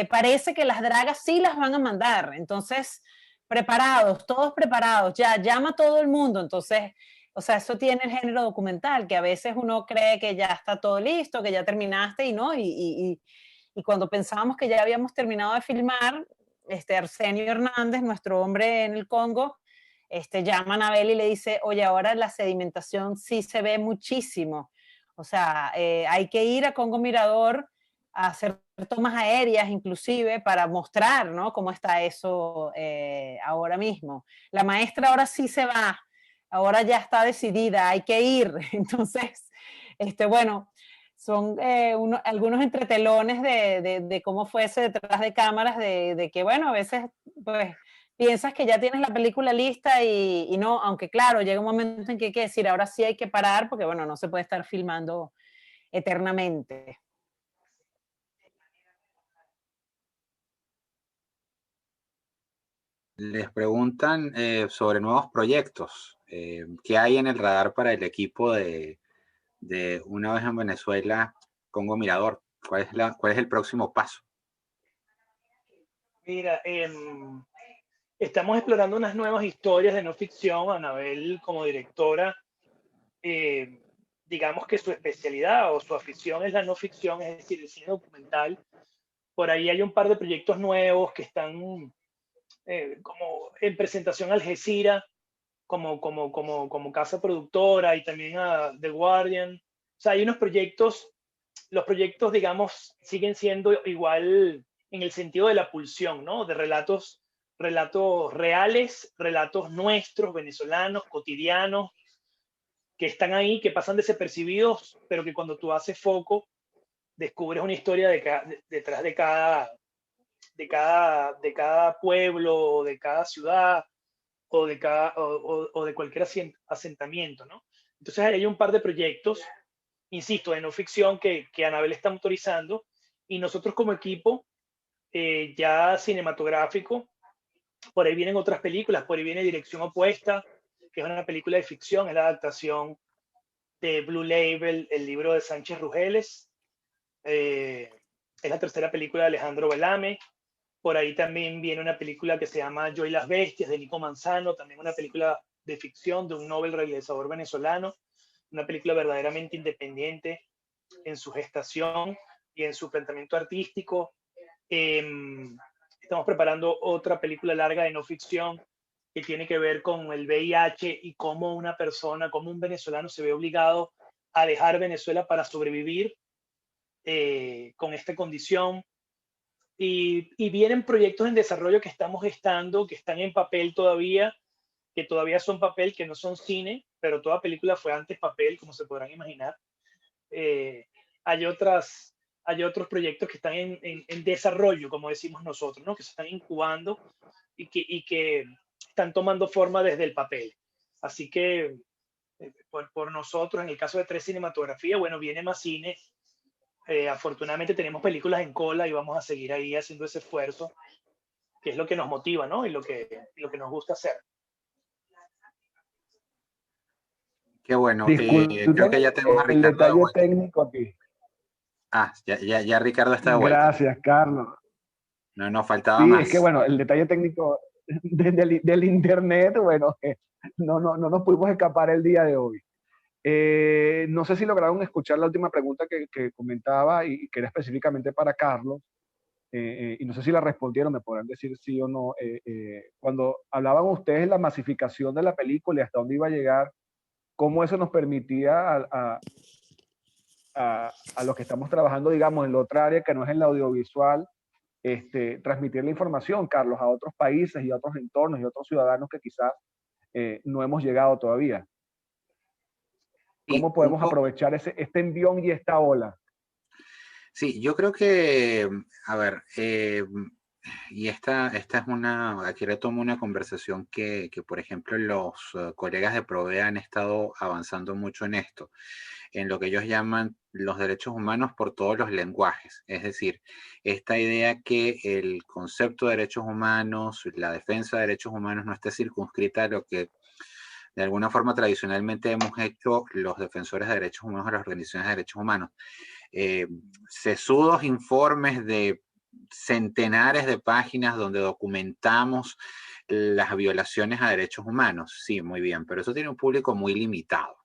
[SPEAKER 2] parece que las dragas sí las van a mandar, entonces, preparados, todos preparados, ya, llama a todo el mundo, entonces, o sea, eso tiene el género documental, que a veces uno cree que ya está todo listo, que ya terminaste y no, y cuando pensábamos que ya habíamos terminado de filmar, Arsenio Hernández, nuestro hombre en el Congo, llama a Anabel y le dice, oye, ahora la sedimentación sí se ve muchísimo. O sea, hay que ir a Congo Mirador a hacer tomas aéreas inclusive para mostrar, ¿no? Cómo está eso ahora mismo. La maestra ahora sí se va, ahora ya está decidida, hay que ir. Entonces, bueno, son algunos entretelones de cómo fue ese detrás de cámaras, de que, bueno, a veces, pues, piensas que ya tienes la película lista y no, aunque claro, llega un momento en que hay que decir, ahora sí hay que parar, porque, bueno, no se puede estar filmando eternamente.
[SPEAKER 4] Les preguntan sobre nuevos proyectos. ¿Qué hay en el radar para el equipo de Una vez en Venezuela, Congo Mirador? ¿Cuál es el próximo paso?
[SPEAKER 3] Mira, estamos explorando unas nuevas historias de no ficción. Anabel, como directora, digamos que su especialidad o su afición es la no ficción, es decir, el cine documental. Por ahí hay un par de proyectos nuevos que están como en presentación a Algeciras, como casa productora, y también a The Guardian. O sea, hay unos proyectos, los proyectos, digamos, siguen siendo igual en el sentido de la pulsión, ¿no? De relatos reales, relatos nuestros, venezolanos, cotidianos, que están ahí, que pasan desapercibidos, pero que cuando tú haces foco, descubres una historia detrás de cada pueblo, de cada ciudad, o de cualquier asentamiento, ¿no? Entonces hay un par de proyectos, insisto, de no ficción que Anabel está autorizando, y nosotros como equipo ya cinematográfico, por ahí vienen otras películas, por ahí viene Dirección Opuesta, que es una película de ficción, es la adaptación de Blue Label, el libro de Sánchez Rugeles. Es la tercera película de Alejandro Velame. Por ahí también viene una película que se llama Yo y las Bestias, de Nico Manzano, también una película de ficción de un Nobel realizador venezolano, una película verdaderamente independiente en su gestación y en su planteamiento artístico. Estamos preparando otra película larga de no ficción que tiene que ver con el VIH y cómo una persona, cómo un venezolano se ve obligado a dejar Venezuela para sobrevivir con esta condición. Y vienen proyectos en desarrollo que estamos gestando, que están en papel todavía, que todavía son papel, que no son cine, pero toda película fue antes papel, como se podrán imaginar. Hay otros proyectos que están en desarrollo, como decimos nosotros, ¿no? Que se están incubando y que están tomando forma desde el papel. Así que por nosotros, en el caso de 3 Cinematografía, bueno, viene más cine. Afortunadamente tenemos películas en cola y vamos a seguir ahí haciendo ese esfuerzo, que es lo que nos motiva, ¿no? Y lo que nos gusta hacer.
[SPEAKER 4] Qué bueno.
[SPEAKER 1] Disculpen
[SPEAKER 4] Creo que ya tenemos a
[SPEAKER 1] el
[SPEAKER 4] Ricardo de
[SPEAKER 1] detalle
[SPEAKER 4] vuelta.
[SPEAKER 1] técnico aquí.
[SPEAKER 4] Ah, ya Ricardo está de vuelta.
[SPEAKER 1] Gracias, Carlos.
[SPEAKER 4] No nos faltaba
[SPEAKER 1] Sí,
[SPEAKER 4] más.
[SPEAKER 1] es que bueno, el detalle técnico del internet, bueno, no nos pudimos escapar el día de hoy. No sé si lograron escuchar la última pregunta que comentaba y que era específicamente para Carlos, y no sé si la respondieron, me podrán decir sí o no. Cuando hablaban ustedes de la masificación de la película y hasta dónde iba a llegar, cómo eso nos permitía a los que estamos trabajando, digamos, en la otra área que no es en la audiovisual, transmitir la información, Carlos, a otros países y a otros entornos y a otros ciudadanos que quizás no hemos llegado todavía. ¿Cómo podemos aprovechar este envión y esta ola?
[SPEAKER 4] Sí, yo creo que, a ver, y esta es aquí retomo una conversación que por ejemplo, los colegas de Provea han estado avanzando mucho en esto, en lo que ellos llaman los derechos humanos por todos los lenguajes. Es decir, esta idea que el concepto de derechos humanos, la defensa de derechos humanos no esté circunscrita a lo que de alguna forma tradicionalmente hemos hecho los defensores de derechos humanos o las organizaciones de derechos humanos. Sesudos informes de centenares de páginas donde documentamos las violaciones a derechos humanos. Sí, muy bien, pero eso tiene un público muy limitado.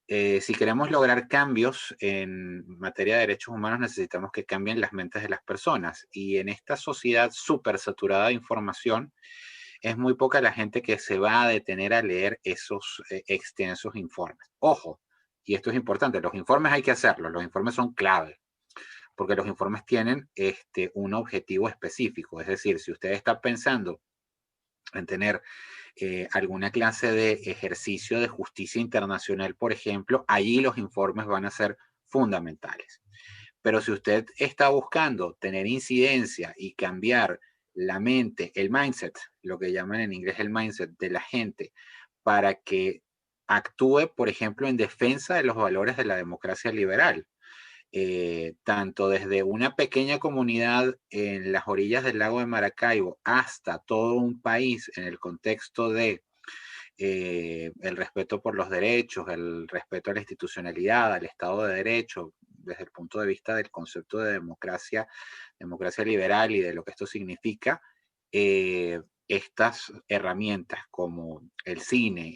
[SPEAKER 4] Si queremos lograr cambios en materia de derechos humanos, necesitamos que cambien las mentes de las personas. Y en esta sociedad súper saturada de información, es muy poca la gente que se va a detener a leer esos extensos informes. Ojo, y esto es importante, los informes hay que hacerlos, los informes son clave, porque los informes tienen un objetivo específico. Es decir, si usted está pensando en tener alguna clase de ejercicio de justicia internacional, por ejemplo, allí los informes van a ser fundamentales. Pero si usted está buscando tener incidencia y cambiar la mente, el mindset, lo que llaman en inglés el mindset de la gente, para que actúe, por ejemplo, en defensa de los valores de la democracia liberal, tanto desde una pequeña comunidad en las orillas del lago de Maracaibo hasta todo un país en el contexto de el respeto por los derechos, el respeto a la institucionalidad, al Estado de Derecho, desde el punto de vista del concepto de democracia liberal y de lo que esto significa, estas herramientas como el cine,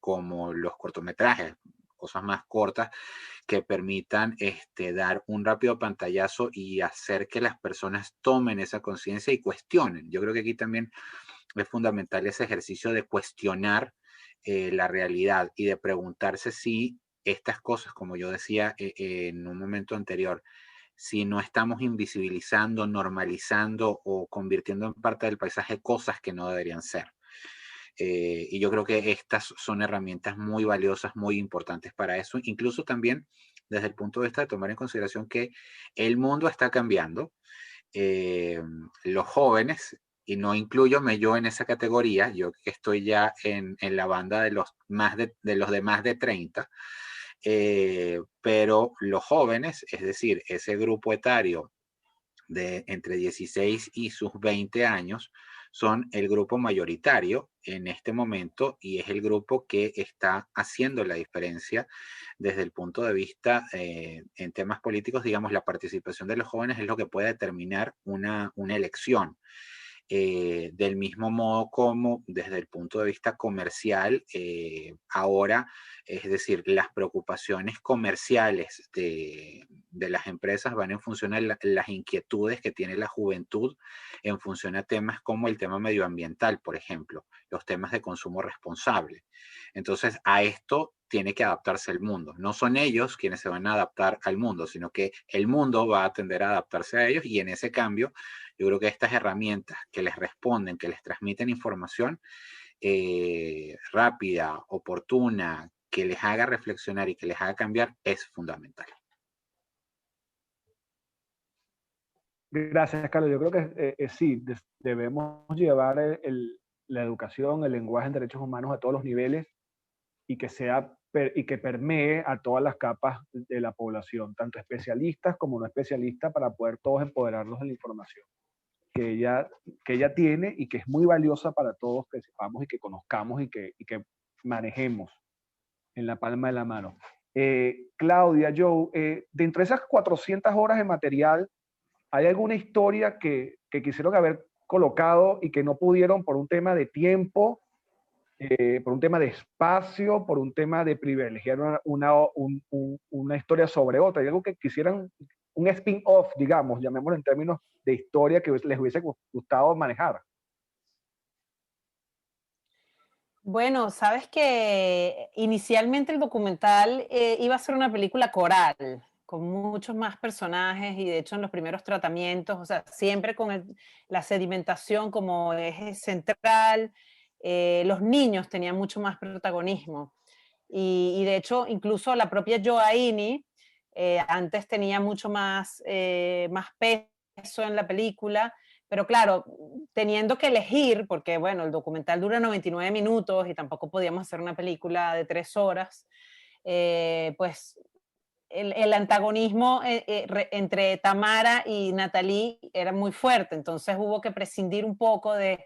[SPEAKER 4] como los cortometrajes, cosas más cortas, que permitan dar un rápido pantallazo y hacer que las personas tomen esa conciencia y cuestionen. Yo creo que aquí también es fundamental ese ejercicio de cuestionar la realidad y de preguntarse si estas cosas, como yo decía en un momento anterior, si no estamos invisibilizando, normalizando o convirtiendo en parte del paisaje cosas que no deberían ser. Y yo creo que estas son herramientas muy valiosas, muy importantes para eso, incluso también desde el punto de vista de tomar en consideración que el mundo está cambiando. Los jóvenes, y no incluyome yo en esa categoría, yo que estoy ya en la banda de los de más de 30, pero los jóvenes, es decir, ese grupo etario de entre 16 y sus 20 años, son el grupo mayoritario en este momento y es el grupo que está haciendo la diferencia desde el punto de vista en temas políticos. Digamos, la participación de los jóvenes es lo que puede determinar una elección. Del mismo modo como desde el punto de vista comercial, ahora, es decir, las preocupaciones comerciales de las empresas van en función a las inquietudes que tiene la juventud en función a temas como el tema medioambiental, por ejemplo, los temas de consumo responsable. Entonces, a esto tiene que adaptarse el mundo. No son ellos quienes se van a adaptar al mundo, sino que el mundo va a tender a adaptarse a ellos y en ese cambio yo creo que estas herramientas que les responden, que les transmiten información rápida, oportuna, que les haga reflexionar y que les haga cambiar, es fundamental.
[SPEAKER 1] Gracias, Carlos. Yo creo que sí, debemos llevar la educación, el lenguaje en derechos humanos a todos los niveles y que permee a todas las capas de la población, tanto especialistas como no especialistas, para poder todos empoderarnos de la información que ella tiene y que es muy valiosa para todos, que sepamos y que conozcamos y que manejemos en la palma de la mano. Claudia, Joe, dentro de esas 400 horas de material, ¿hay alguna historia que quisieron haber colocado y que no pudieron por un tema de tiempo, por un tema de espacio, por un tema de privilegiar una historia sobre otra? ¿Hay algo que quisieran, un spin-off, digamos, llamémoslo en términos de historia, que les hubiese gustado manejar?
[SPEAKER 2] Bueno, sabes que inicialmente el documental iba a ser una película coral, con muchos más personajes y de hecho en los primeros tratamientos, o sea, siempre con la sedimentación como eje central, los niños tenían mucho más protagonismo. Y de hecho, incluso la propia Joaini antes tenía mucho más, más peso en la película, pero claro, teniendo que elegir, porque bueno, el documental dura 99 minutos y tampoco podíamos hacer una película de 3 horas, pues el antagonismo entre Tamara y Natalie era muy fuerte, entonces hubo que prescindir un poco de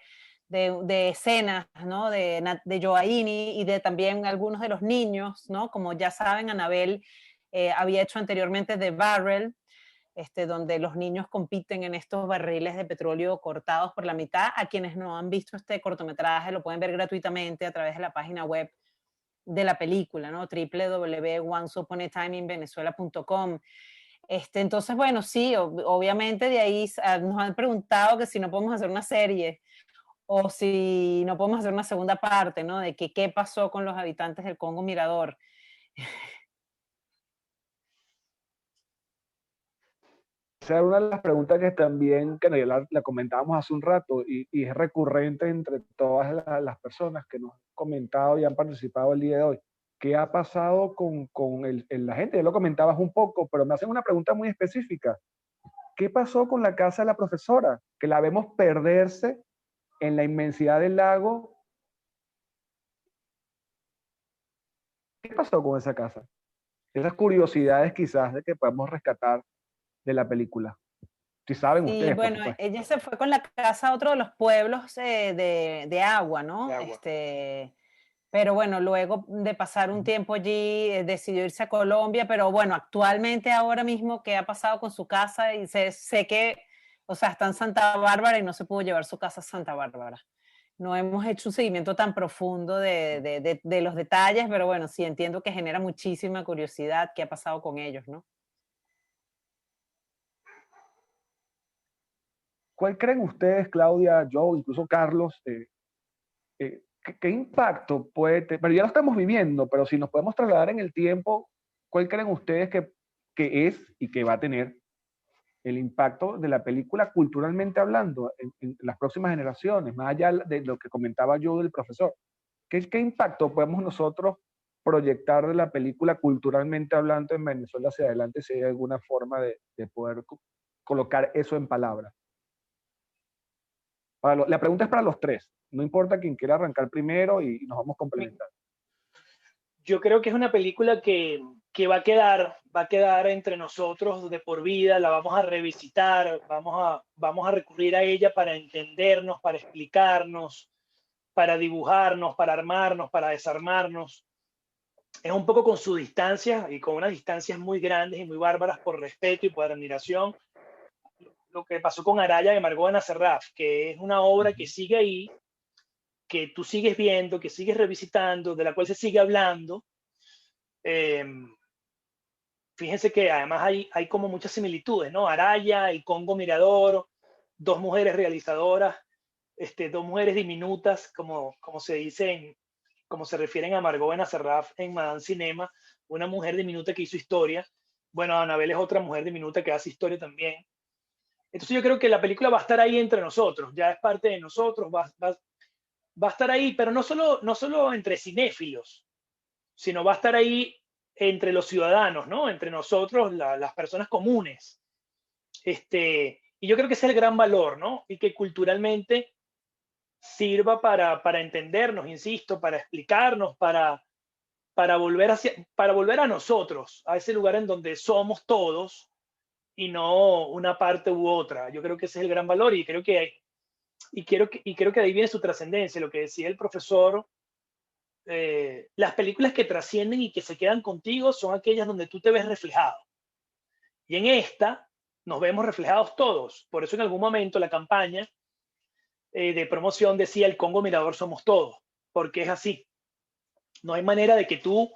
[SPEAKER 2] escenas, ¿no? de Joaini y de también algunos de los niños, ¿no? Como ya saben, Anabel había hecho anteriormente The Barrel, donde los niños compiten en estos barriles de petróleo cortados por la mitad. A quienes no han visto este cortometraje lo pueden ver gratuitamente a través de la página web de la película, ¿no? www.onceuponatimeinvenezuela.com. Entonces, bueno, sí, obviamente de ahí nos han preguntado que si no podemos hacer una serie o si no podemos hacer una segunda parte, ¿no? De que qué pasó con los habitantes del Congo Mirador.
[SPEAKER 1] Esa era una de las preguntas que también, que la comentábamos hace un rato y es recurrente entre todas las personas que nos han comentado y han participado el día de hoy. ¿qué ha pasado con la gente? Ya lo comentabas un poco, pero me hacen una pregunta muy específica. ¿Qué pasó con la casa de la profesora? Que la vemos perderse en la inmensidad del lago. ¿Qué pasó con esa casa? Esas curiosidades quizás de que podemos rescatar de la película. Si saben
[SPEAKER 2] Sí,
[SPEAKER 1] ustedes, por
[SPEAKER 2] bueno,
[SPEAKER 1] supuesto.
[SPEAKER 2] ella se fue con la casa a otro de los pueblos de agua, ¿no?
[SPEAKER 3] De agua.
[SPEAKER 2] Pero bueno, luego de pasar un tiempo allí, decidió irse a Colombia, pero bueno, actualmente ahora mismo, ¿qué ha pasado con su casa? Y sé que, o sea, está en Santa Bárbara y no se pudo llevar su casa a Santa Bárbara. No hemos hecho un seguimiento tan profundo de los detalles, pero bueno, sí entiendo que genera muchísima curiosidad qué ha pasado con ellos, ¿no?
[SPEAKER 1] ¿Cuál creen ustedes, Claudia, Joe, incluso Carlos, qué impacto puede tener? Pero ya lo estamos viviendo, pero si nos podemos trasladar en el tiempo, ¿cuál creen ustedes que es y que va a tener el impacto de la película culturalmente hablando en las próximas generaciones, más allá de lo que comentaba yo del profesor? ¿Qué impacto podemos nosotros proyectar de la película culturalmente hablando en Venezuela hacia adelante, si hay alguna forma de poder colocar eso en palabras? La pregunta es para los tres. No importa quién quiera arrancar primero y nos vamos complementando.
[SPEAKER 3] Yo creo que es una película que va a quedar entre nosotros de por vida, la vamos a revisitar, vamos a recurrir a ella para entendernos, para explicarnos, para dibujarnos, para armarnos, para desarmarnos. Es un poco con su distancia y con unas distancias muy grandes y muy bárbaras por respeto y por admiración. Lo que pasó con Araya de Margot Benacerraf, que es una obra que sigue ahí, que tú sigues viendo, que sigues revisitando, de la cual se sigue hablando. Eh, Fíjense que además hay como muchas similitudes, ¿no? Araya, el Congo Mirador, dos mujeres realizadoras, dos mujeres diminutas, como se dicen, como se refieren a Margot Benacerraf en Madame Cinema, una mujer diminuta que hizo historia. Bueno, Anabel es otra mujer diminuta que hace historia también. Entonces yo creo que la película va a estar ahí entre nosotros, ya es parte de nosotros, va a estar ahí, pero no solo entre cinéfilos, sino va a estar ahí entre los ciudadanos, ¿no? Entre nosotros, las personas comunes. Y yo creo que ese es el gran valor, ¿no? Y que culturalmente sirva para entendernos, insisto, para explicarnos, para volver a nosotros, a ese lugar en donde somos todos y no una parte u otra. Yo creo que ese es el gran valor y creo que de ahí viene su trascendencia, lo que decía el profesor. Las películas que trascienden y que se quedan contigo son aquellas donde tú te ves reflejado. Y en esta nos vemos reflejados todos. Por eso en algún momento la campaña de promoción decía el Congo Mirador somos todos, porque es así. No hay manera de que tú,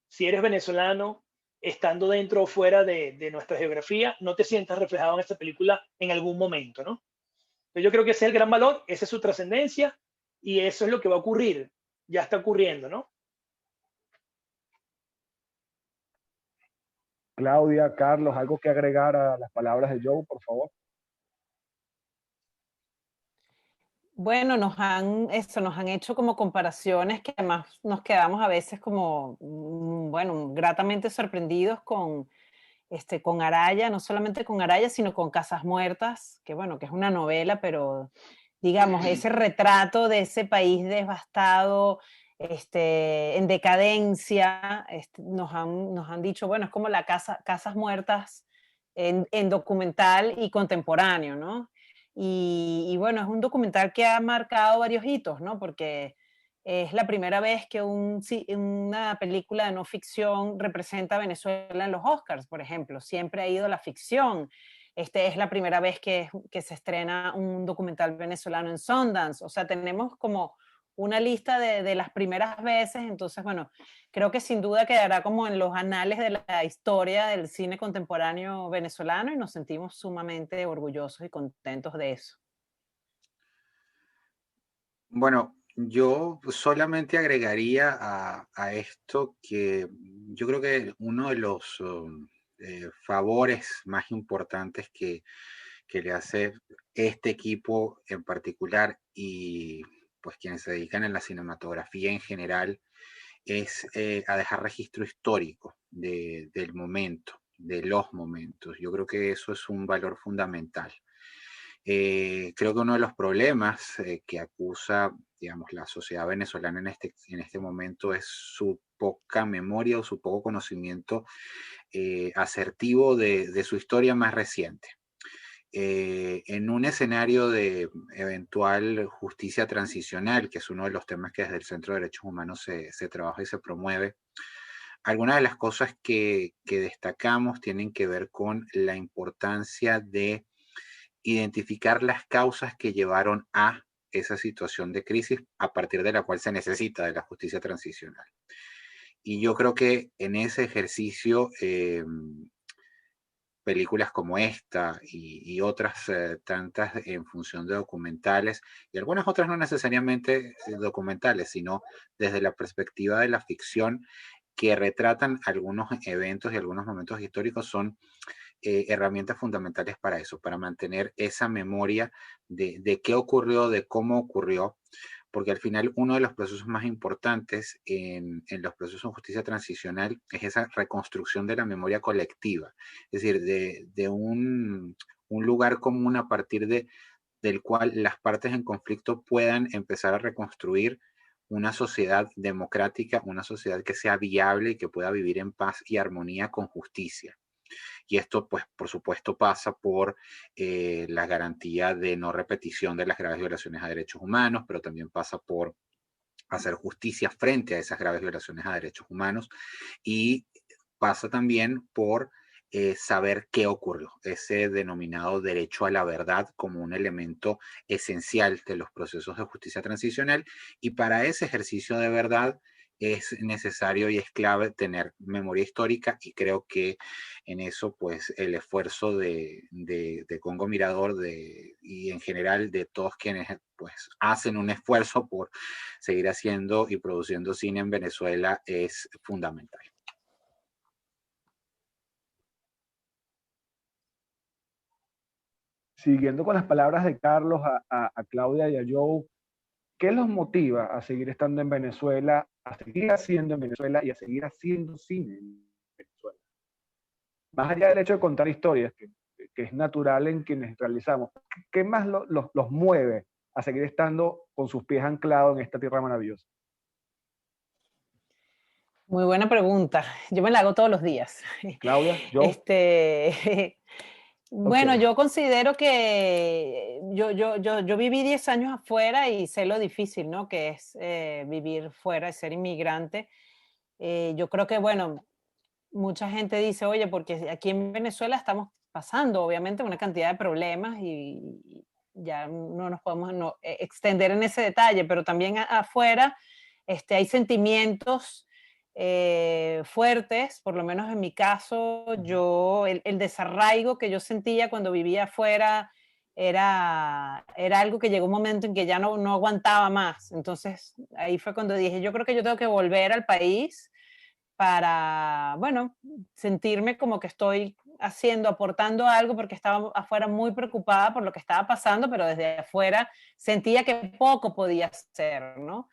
[SPEAKER 3] si eres venezolano, estando dentro o fuera de nuestra geografía, no te sientas reflejado en esta película en algún momento, ¿no? Yo creo que ese es el gran valor, esa es su trascendencia y eso es lo que va a ocurrir. Ya está ocurriendo, ¿no?
[SPEAKER 1] Claudia, Carlos, algo que agregar a las palabras de Joe, por favor.
[SPEAKER 2] Bueno, nos han hecho como comparaciones que además nos quedamos a veces como, bueno, gratamente sorprendidos con Araya, no solamente con Araya, sino con Casas Muertas, que bueno, que es una novela, pero digamos, ese retrato de ese país devastado, en decadencia, nos han dicho, bueno, es como Casas Muertas en documental y contemporáneo, ¿no? Y bueno, es un documental que ha marcado varios hitos, ¿no? Porque es la primera vez que una película de no ficción representa a Venezuela en los Oscars, por ejemplo. Siempre ha ido la ficción. Es la primera vez que se estrena un documental venezolano en Sundance. O sea, tenemos como una lista de las primeras veces. Entonces, bueno, creo que sin duda quedará como en los anales de la historia del cine contemporáneo venezolano y nos sentimos sumamente orgullosos y contentos de eso.
[SPEAKER 4] Bueno, yo solamente agregaría a esto que yo creo que uno de los favores más importantes que le hace este equipo en particular y pues quienes se dedican a la cinematografía en general es a dejar registro histórico del momento, de los momentos. Yo creo que eso es un valor fundamental. Creo que uno de los problemas que acusa, digamos, la sociedad venezolana en este momento es su poca memoria o su poco conocimiento asertivo de su historia más reciente. En un escenario de eventual justicia transicional, que es uno de los temas que desde el Centro de Derechos Humanos se trabaja y se promueve, algunas de las cosas que destacamos tienen que ver con la importancia de identificar las causas que llevaron a esa situación de crisis a partir de la cual se necesita de la justicia transicional. Y yo creo que en ese ejercicio películas como esta y otras tantas en función de documentales, y algunas otras no necesariamente documentales, sino desde la perspectiva de la ficción, que retratan algunos eventos y algunos momentos históricos, son herramientas fundamentales para eso, para mantener esa memoria de qué ocurrió, de cómo ocurrió, porque al final uno de los procesos más importantes en los procesos de justicia transicional es esa reconstrucción de la memoria colectiva, es decir, de un lugar común a partir del cual las partes en conflicto puedan empezar a reconstruir una sociedad democrática, una sociedad que sea viable y que pueda vivir en paz y armonía con justicia. Y esto, pues, por supuesto, pasa por la garantía de no repetición de las graves violaciones a derechos humanos, pero también pasa por hacer justicia frente a esas graves violaciones a derechos humanos, y pasa también por saber qué ocurrió, ese denominado derecho a la verdad como un elemento esencial de los procesos de justicia transicional. Y para ese ejercicio de verdad es necesario y es clave tener memoria histórica, y creo que en eso, pues, el esfuerzo de Congo Mirador y en general de todos quienes, pues, hacen un esfuerzo por seguir haciendo y produciendo cine en Venezuela es fundamental.
[SPEAKER 1] Siguiendo con las palabras de Carlos, a Claudia y a Joe, ¿qué los motiva a seguir estando en Venezuela, a seguir haciendo en Venezuela y a seguir haciendo cine en Venezuela? Más allá del hecho de contar historias, que es natural en quienes realizamos, ¿qué más los mueve a seguir estando con sus pies anclados en esta tierra maravillosa?
[SPEAKER 2] Muy buena pregunta. Yo me la hago todos los días.
[SPEAKER 1] Claudia, Joe.
[SPEAKER 2] Bueno,
[SPEAKER 1] Ok.
[SPEAKER 2] yo considero que yo viví 10 años afuera y sé lo difícil, ¿no? Que es vivir fuera y ser inmigrante. Yo creo que, bueno, mucha gente dice, oye, porque aquí en Venezuela estamos pasando, obviamente, una cantidad de problemas y ya no nos podemos extender en ese detalle, pero también afuera hay sentimientos fuertes, por lo menos en mi caso, el desarraigo que yo sentía cuando vivía afuera era algo que llegó un momento en que ya no aguantaba más. Entonces ahí fue cuando dije, yo creo que yo tengo que volver al país para, bueno, sentirme como que estoy aportando algo, porque estaba afuera muy preocupada por lo que estaba pasando, pero desde afuera sentía que poco podía hacer, ¿no?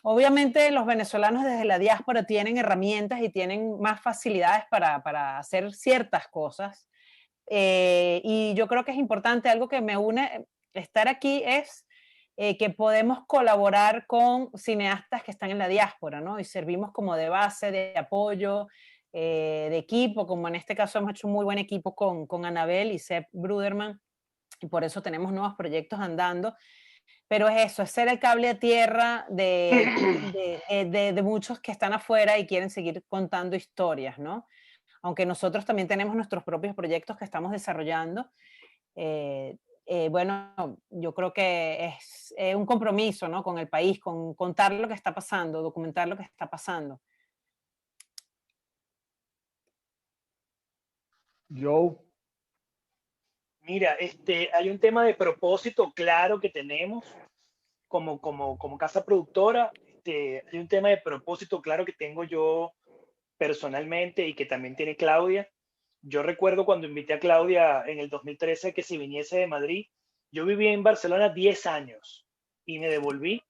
[SPEAKER 2] Obviamente los venezolanos desde la diáspora tienen herramientas y tienen más facilidades para hacer ciertas cosas. Y yo creo que es importante, algo que me une estar aquí es que podemos colaborar con cineastas que están en la diáspora, ¿no? Y servimos como de base, de apoyo, de equipo, como en este caso hemos hecho un muy buen equipo con Anabel y Sepp Bruderman, y por eso tenemos nuevos proyectos andando. Pero es eso, es ser el cable a tierra de muchos que están afuera y quieren seguir contando historias, ¿no? Aunque nosotros también tenemos nuestros propios proyectos que estamos desarrollando. Bueno, yo creo que es un compromiso, ¿no? Con el país, con contar lo que está pasando, documentar lo que está pasando.
[SPEAKER 1] Joe.
[SPEAKER 3] Mira, hay un tema de propósito claro que tenemos como casa productora. Hay un tema de propósito claro que tengo yo personalmente y que también tiene Claudia. Yo recuerdo cuando invité a Claudia en el 2013 que si viniese de Madrid. Yo viví en Barcelona 10 años y me devolví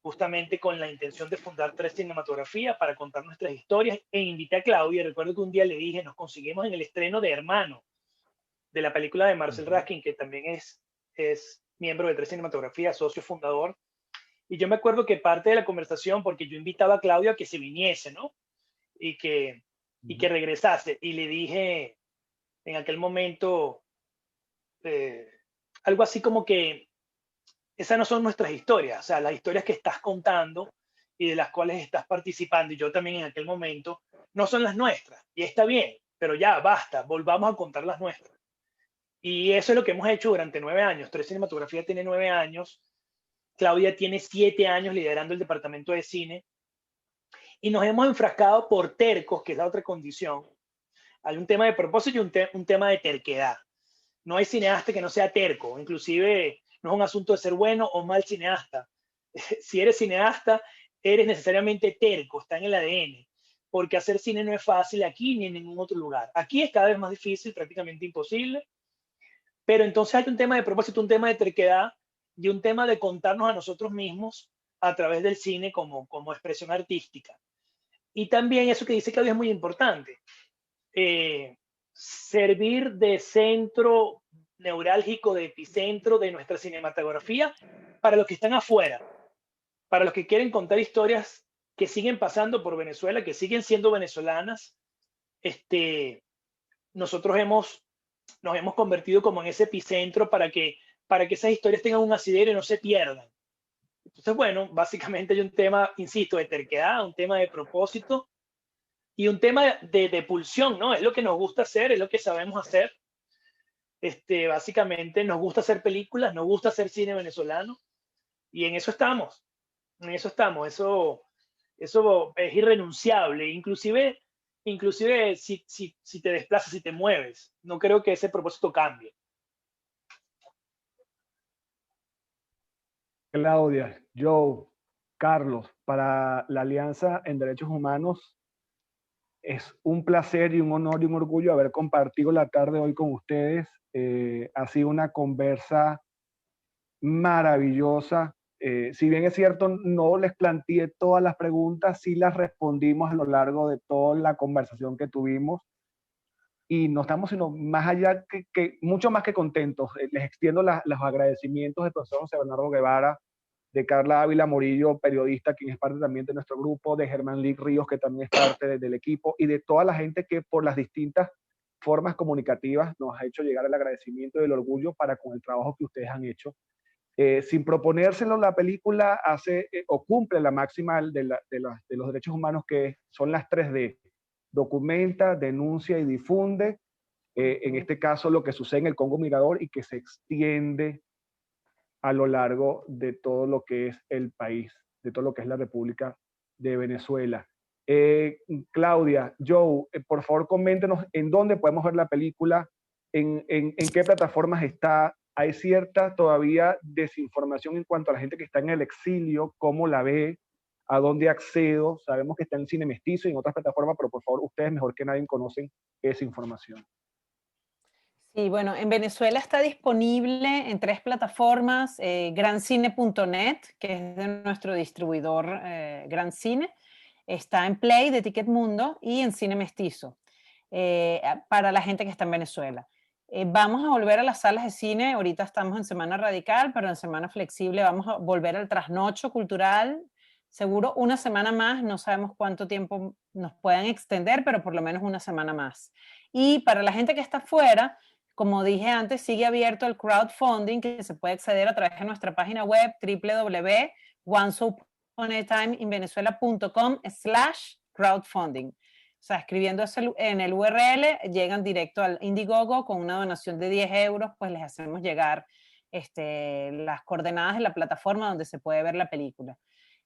[SPEAKER 3] justamente con la intención de fundar 3 Cinematografía para contar nuestras historias, e invité a Claudia. Recuerdo que un día le dije, nos conseguimos en el estreno de Hermano, de la película de Marcel Raskin, que también es miembro de 3 Cinematografía, socio fundador. Y yo me acuerdo que parte de la conversación, porque yo invitaba a Claudia a que se viniese, ¿no? Y que regresase. Y le dije en aquel momento algo así como que esas no son nuestras historias, o sea, las historias que estás contando y de las cuales estás participando, y yo también en aquel momento, no son las nuestras. Y está bien, pero ya, basta, volvamos a contar las nuestras. Y eso es lo que hemos hecho durante 9 años. 3 Cinematografía tiene 9 años. Claudia tiene 7 años liderando el departamento de cine. Y nos hemos enfrascado por tercos, que es la otra condición. Hay un tema de propósito y un tema de terquedad. No hay cineasta que no sea terco. Inclusive no es un asunto de ser bueno o mal cineasta. Si eres cineasta, eres necesariamente terco, está en el ADN. Porque hacer cine no es fácil aquí ni en ningún otro lugar. Aquí es cada vez más difícil, prácticamente imposible. Pero entonces hay un tema de propósito, un tema de terquedad y un tema de contarnos a nosotros mismos a través del cine como expresión artística. Y también eso que dice Claudia es muy importante. Servir de centro neurálgico, de epicentro de nuestra cinematografía para los que están afuera, para los que quieren contar historias que siguen pasando por Venezuela, que siguen siendo venezolanas. Nosotros nos hemos convertido como en ese epicentro para que esas historias tengan un asidero y no se pierdan. Entonces, bueno, básicamente hay un tema, insisto, de terquedad, un tema de propósito y un tema de pulsión, ¿no? Es lo que nos gusta hacer, es lo que sabemos hacer. Básicamente nos gusta hacer películas, nos gusta hacer cine venezolano y en eso estamos. En eso estamos. Eso es irrenunciable. Inclusive si te desplazas, si te mueves, no creo que ese propósito cambie.
[SPEAKER 1] Claudia, Joe, Carlos, para la Alianza en Derechos Humanos es un placer y un honor y un orgullo haber compartido la tarde hoy con ustedes. Ha sido una conversa maravillosa. Si bien es cierto, no les planteé todas las preguntas, sí las respondimos a lo largo de toda la conversación que tuvimos. Y no estamos sino más allá mucho más que contentos. Les extiendo los agradecimientos del profesor José Bernardo Guevara, de Carla Ávila Morillo, periodista, quien es parte también de nuestro grupo, de Germán Lick Ríos, que también es parte del equipo, y de toda la gente que por las distintas formas comunicativas nos ha hecho llegar el agradecimiento y el orgullo para con el trabajo que ustedes han hecho. Sin proponérselo, la película hace o cumple la máxima de los derechos humanos, que son las 3D: documenta, denuncia y difunde. En este caso, lo que sucede en el Congo Mirador y que se extiende a lo largo de todo lo que es el país, de todo lo que es la República de Venezuela. Claudia, Joe, por favor, coméntenos en dónde podemos ver la película, en qué plataformas está. Hay cierta todavía desinformación en cuanto a la gente que está en el exilio, cómo la ve, a dónde accedo. Sabemos que está en Cine Mestizo y en otras plataformas, pero por favor, ustedes mejor que nadie conocen esa información.
[SPEAKER 2] Sí, bueno, en Venezuela está disponible en 3 plataformas: grancine.net, que es de nuestro distribuidor Gran Cine, está en Play de Ticketmundo y en Cine Mestizo, para la gente que está en Venezuela. Vamos a volver a las salas de cine. Ahorita estamos en semana radical, pero en semana flexible vamos a volver al trasnocho cultural. Seguro una semana más, no sabemos cuánto tiempo nos puedan extender, pero por lo menos una semana más. Y para la gente que está fuera, como dije antes, sigue abierto el crowdfunding, que se puede acceder a través de nuestra página web www.onceupoonytime.com/crowdfunding. O sea, escribiendo eso en el URL, llegan directo al Indiegogo. Con una donación de 10 euros, pues les hacemos llegar las coordenadas de la plataforma donde se puede ver la película.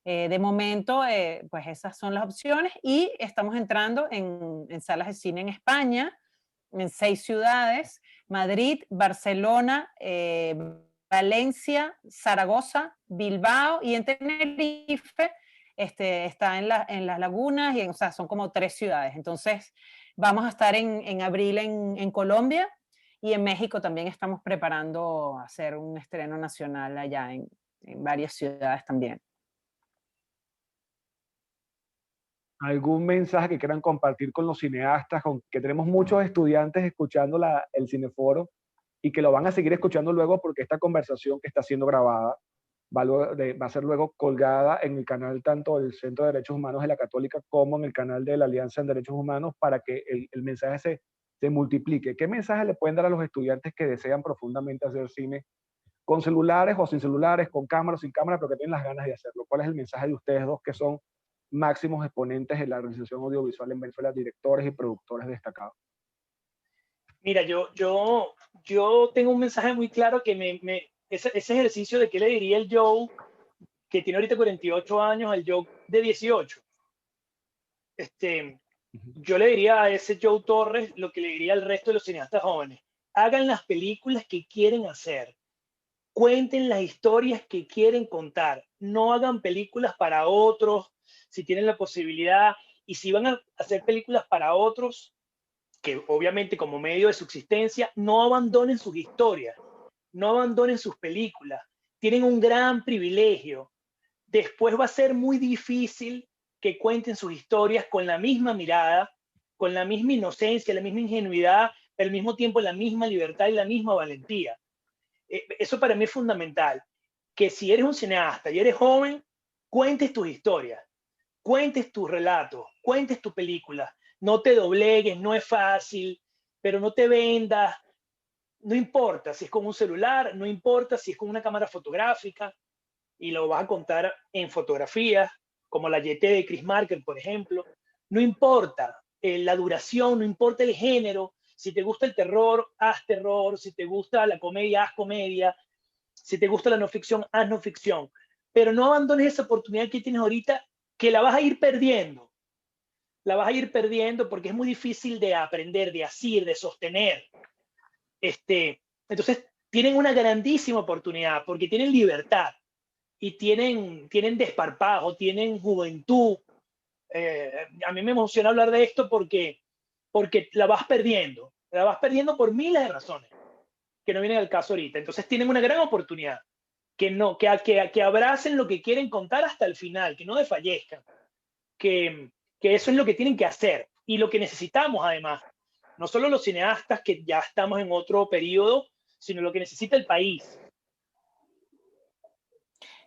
[SPEAKER 2] De momento, pues esas son las opciones, y estamos entrando en salas de cine en España, en 6 ciudades: Madrid, Barcelona, Valencia, Zaragoza, Bilbao, y en Tenerife está en las lagunas, y o sea, son como 3 ciudades. Entonces vamos a estar en abril en Colombia, y en México también estamos preparando hacer un estreno nacional allá en varias ciudades también.
[SPEAKER 1] algún mensaje que quieran compartir con los cineastas, que tenemos muchos estudiantes escuchando el Cineforo y que lo van a seguir escuchando luego porque esta conversación que está siendo grabada va a ser luego colgada en el canal tanto del Centro de Derechos Humanos de la Católica como en el canal de la Alianza en Derechos Humanos para que el mensaje se multiplique. ¿Qué mensaje le pueden dar a los estudiantes que desean profundamente hacer cine con celulares o sin celulares, con cámara o sin cámara, pero que tienen las ganas de hacerlo? ¿Cuál es el mensaje de ustedes dos que son máximos exponentes de la realización audiovisual en Venezuela, directores y productores destacados?
[SPEAKER 3] Mira, yo tengo un mensaje muy claro que ese ejercicio de qué le diría el Joe que tiene ahorita 48 años al Joe de 18. Yo le diría a ese Joe Torres lo que le diría al resto de los cineastas jóvenes. Hagan las películas que quieren hacer. Cuenten las historias que quieren contar. No hagan películas para otros si tienen la posibilidad. Y si van a hacer películas para otros, que obviamente como medio de subsistencia, no abandonen sus historias, no abandonen sus películas. Tienen un gran privilegio. Después va a ser muy difícil que cuenten sus historias con la misma mirada, con la misma inocencia, la misma ingenuidad, pero al mismo tiempo la misma libertad y la misma valentía. Eso para mí es fundamental, que si eres un cineasta y eres joven, cuentes tus historias, cuentes tus relatos, cuentes tu película, no te doblegues, no es fácil, pero no te vendas, no importa si es con un celular, no importa si es con una cámara fotográfica y lo vas a contar en fotografías, como la YT de Chris Marker, por ejemplo, no importa la duración, no importa el género, si te gusta el terror, haz terror, si te gusta la comedia, haz comedia, si te gusta la no ficción, haz no ficción, pero no abandones esa oportunidad que tienes ahorita, que la vas a ir perdiendo. La vas a ir perdiendo porque es muy difícil de aprender, de asir, de sostener. Entonces, tienen una grandísima oportunidad porque tienen libertad y tienen desparpajo, tienen juventud. A mí me emociona hablar de esto porque la vas perdiendo por miles de razones que no vienen al caso ahorita. Entonces tienen una gran oportunidad, que abracen lo que quieren contar hasta el final, que no desfallezcan, que eso es lo que tienen que hacer y lo que necesitamos además, no solo los cineastas que ya estamos en otro periodo, sino lo que necesita el país.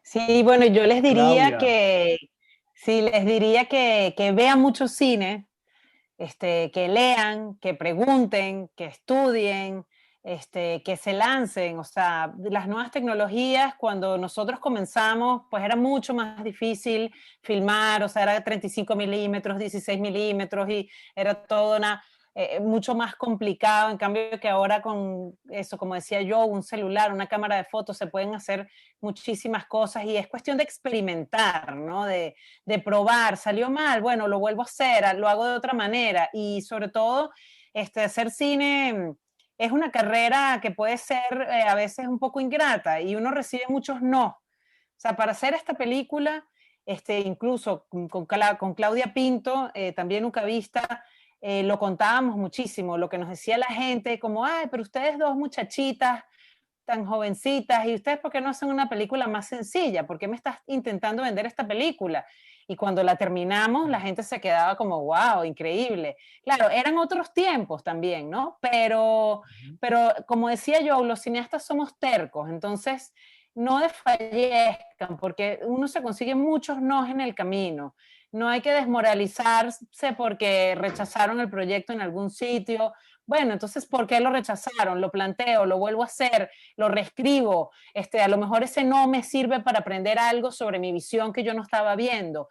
[SPEAKER 2] Sí, bueno, yo les diría
[SPEAKER 1] Claudia.
[SPEAKER 2] que vean mucho cine, que lean, que pregunten, que estudien, que se lancen. O sea, las nuevas tecnologías, cuando nosotros comenzamos, pues era mucho más difícil filmar, o sea, era 35 milímetros, 16 milímetros y era todo mucho más complicado. En cambio que ahora con eso, como decía yo, un celular, una cámara de fotos, se pueden hacer muchísimas cosas y es cuestión de experimentar, ¿no? De probar, salió mal, bueno, lo vuelvo a hacer, lo hago de otra manera y sobre todo hacer cine es una carrera que puede ser a veces un poco ingrata y uno recibe muchos no. O sea, para hacer esta película, incluso con Claudia Pinto, también ucavista, lo contábamos muchísimo, lo que nos decía la gente, como, ay, pero ustedes dos muchachitas tan jovencitas, ¿y ustedes por qué no hacen una película más sencilla? ¿Por qué me estás intentando vender esta película? Y cuando la terminamos, la gente se quedaba como, wow, increíble. Claro, eran otros tiempos también, ¿no? Pero como decía yo, los cineastas somos tercos, entonces no desfallezcan, porque uno se consigue muchos nos en el camino. No hay que desmoralizarse porque rechazaron el proyecto en algún sitio. Bueno, entonces, ¿por qué lo rechazaron? Lo planteo, lo vuelvo a hacer, lo reescribo. A lo mejor ese no me sirve para aprender algo sobre mi visión que yo no estaba viendo.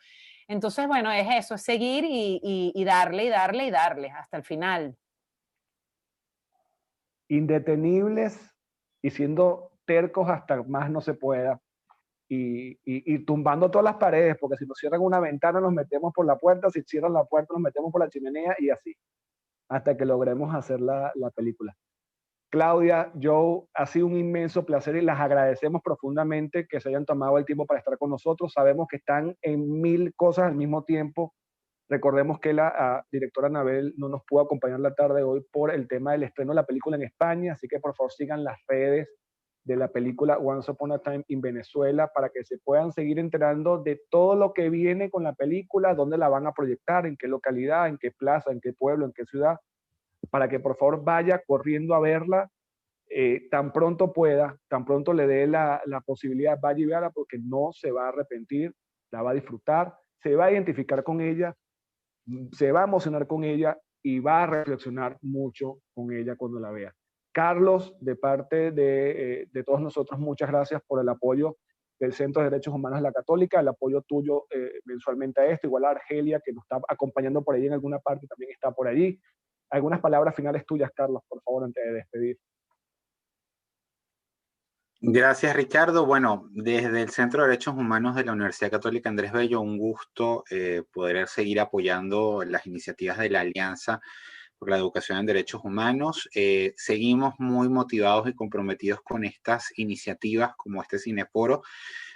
[SPEAKER 2] Entonces, bueno, es eso, es seguir y darle y darle y darle hasta el final.
[SPEAKER 1] Indetenibles y siendo tercos hasta más no se pueda. Y tumbando todas las paredes, porque si nos cierran una ventana nos metemos por la puerta, si cierran la puerta nos metemos por la chimenea y así, hasta que logremos hacer la película. Claudia, Joe, ha sido un inmenso placer y las agradecemos profundamente que se hayan tomado el tiempo para estar con nosotros. Sabemos que están en 1000 cosas al mismo tiempo. Recordemos que la directora Anabel no nos pudo acompañar la tarde de hoy por el tema del estreno de la película en España, así que por favor sigan las redes de la película Once Upon a Time in Venezuela, para que se puedan seguir enterando de todo lo que viene con la película, dónde la van a proyectar, en qué localidad, en qué plaza, en qué pueblo, en qué ciudad, para que por favor vaya corriendo a verla tan pronto pueda, tan pronto le dé la posibilidad, vaya y véala, porque no se va a arrepentir, la va a disfrutar, se va a identificar con ella, se va a emocionar con ella y va a reflexionar mucho con ella cuando la vea. Carlos, de parte de todos nosotros, muchas gracias por el apoyo del Centro de Derechos Humanos de la Católica, el apoyo tuyo mensualmente a esto, igual a Argelia, que nos está acompañando por ahí en alguna parte, también está por allí. Algunas palabras finales tuyas, Carlos, por favor, antes de despedir.
[SPEAKER 4] Gracias, Ricardo. Bueno, desde el Centro de Derechos Humanos de la Universidad Católica Andrés Bello, un gusto poder seguir apoyando las iniciativas de la Alianza por la Educación en Derechos Humanos. Seguimos muy motivados y comprometidos con estas iniciativas como este Cineforo,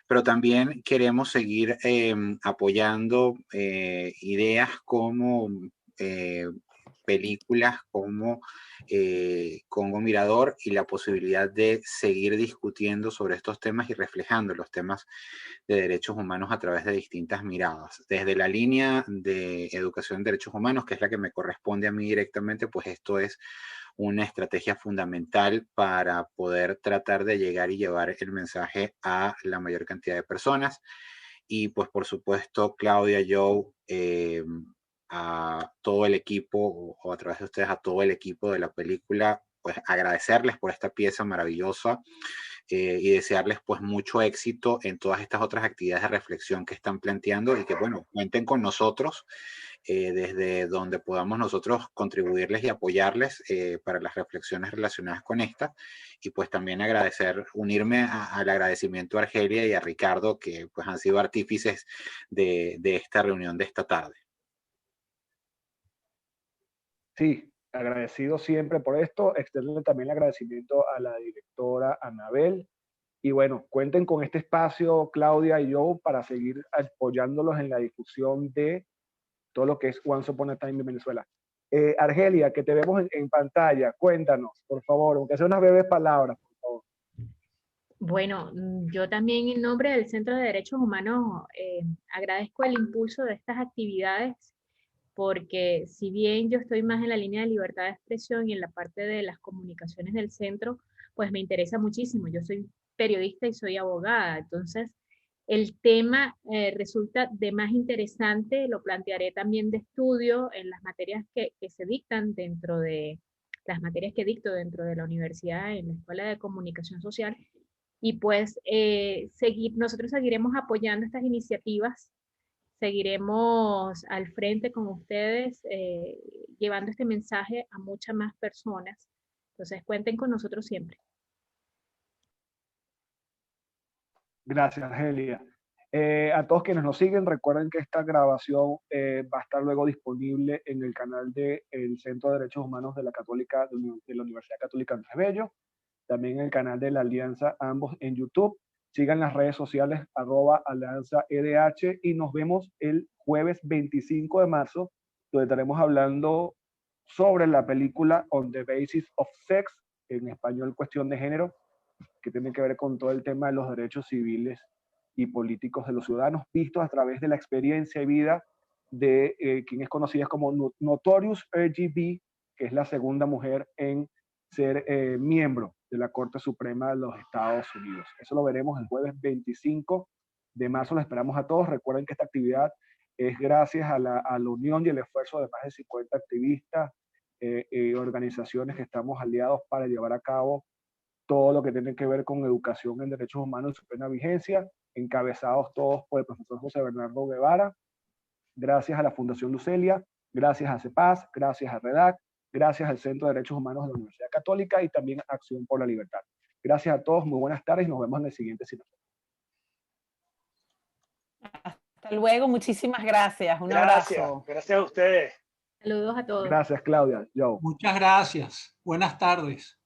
[SPEAKER 4] pero también queremos seguir apoyando ideas como películas como Congo Mirador y la posibilidad de seguir discutiendo sobre estos temas y reflejando los temas de derechos humanos a través de distintas miradas. Desde la línea de educación en derechos humanos, que es la que me corresponde a mí directamente, pues esto es una estrategia fundamental para poder tratar de llegar y llevar el mensaje a la mayor cantidad de personas. Y pues por supuesto, Claudia, Joe, a todo el equipo, o a través de ustedes a todo el equipo de la película, pues agradecerles por esta pieza maravillosa y desearles pues mucho éxito en todas estas otras actividades de reflexión que están planteando y que bueno, cuenten con nosotros desde donde podamos nosotros contribuirles y apoyarles para las reflexiones relacionadas con esta. Y pues también unirme al agradecimiento a Argelia y a Ricardo, que pues han sido artífices de esta reunión de esta tarde.
[SPEAKER 1] Sí, agradecido siempre por esto. Extenderle también el agradecimiento a la directora Anabel. Y bueno, cuenten con este espacio, Claudia y yo, para seguir apoyándolos en la difusión de todo lo que es Once Upon a Time en Venezuela. Argelia, que te vemos en pantalla, cuéntanos, por favor, aunque sea unas breves palabras, por favor.
[SPEAKER 5] Bueno, yo también en nombre del Centro de Derechos Humanos agradezco el impulso de estas actividades, porque si bien yo estoy más en la línea de libertad de expresión y en la parte de las comunicaciones del centro, pues me interesa muchísimo. Yo soy periodista y soy abogada, entonces el tema resulta de más interesante, lo plantearé también de estudio en las materias que se dictan dentro de las materias que dicto dentro de la universidad en la Escuela de Comunicación Social. Y pues nosotros seguiremos apoyando estas iniciativas, seguiremos al frente con ustedes, llevando este mensaje a muchas más personas. Entonces cuenten con nosotros siempre.
[SPEAKER 1] Gracias, Argelia. A todos quienes nos siguen, recuerden que esta grabación va a estar luego disponible en el canal del Centro de Derechos Humanos de la Católica, de la Universidad Católica Andrés Bello, también en el canal de la Alianza, ambos en YouTube. Sigan las redes sociales @AlianzaEDH y nos vemos el jueves 25 de marzo, donde estaremos hablando sobre la película On the Basis of Sex, en español Cuestión de Género, que tiene que ver con todo el tema de los derechos civiles y políticos de los ciudadanos, vistos a través de la experiencia y vida de quien es conocida como Notorious RGB, que es la segunda mujer en ser miembro de la Corte Suprema de los Estados Unidos. Eso lo veremos el jueves 25 de marzo. Lo esperamos a todos. Recuerden que esta actividad es gracias a la unión y el esfuerzo de más de 50 activistas y organizaciones que estamos aliados para llevar a cabo todo lo que tiene que ver con educación en derechos humanos de su plena vigencia, encabezados todos por el profesor José Bernardo Guevara. Gracias a la Fundación Lucelia, gracias a CEPAS, gracias a REDAC, gracias al Centro de Derechos Humanos de la Universidad Católica y también a Acción por la Libertad. Gracias a todos, muy buenas tardes y nos vemos en el siguiente cine.
[SPEAKER 2] Hasta luego, muchísimas gracias. Un abrazo.
[SPEAKER 3] Gracias a ustedes.
[SPEAKER 5] Saludos a todos.
[SPEAKER 1] Gracias, Claudia. Joe.
[SPEAKER 6] Muchas gracias. Buenas tardes.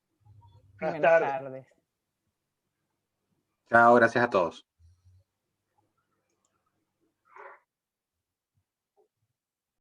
[SPEAKER 3] Buenas
[SPEAKER 2] Buenas
[SPEAKER 3] tardes.
[SPEAKER 2] tardes.
[SPEAKER 4] Chao, gracias a todos.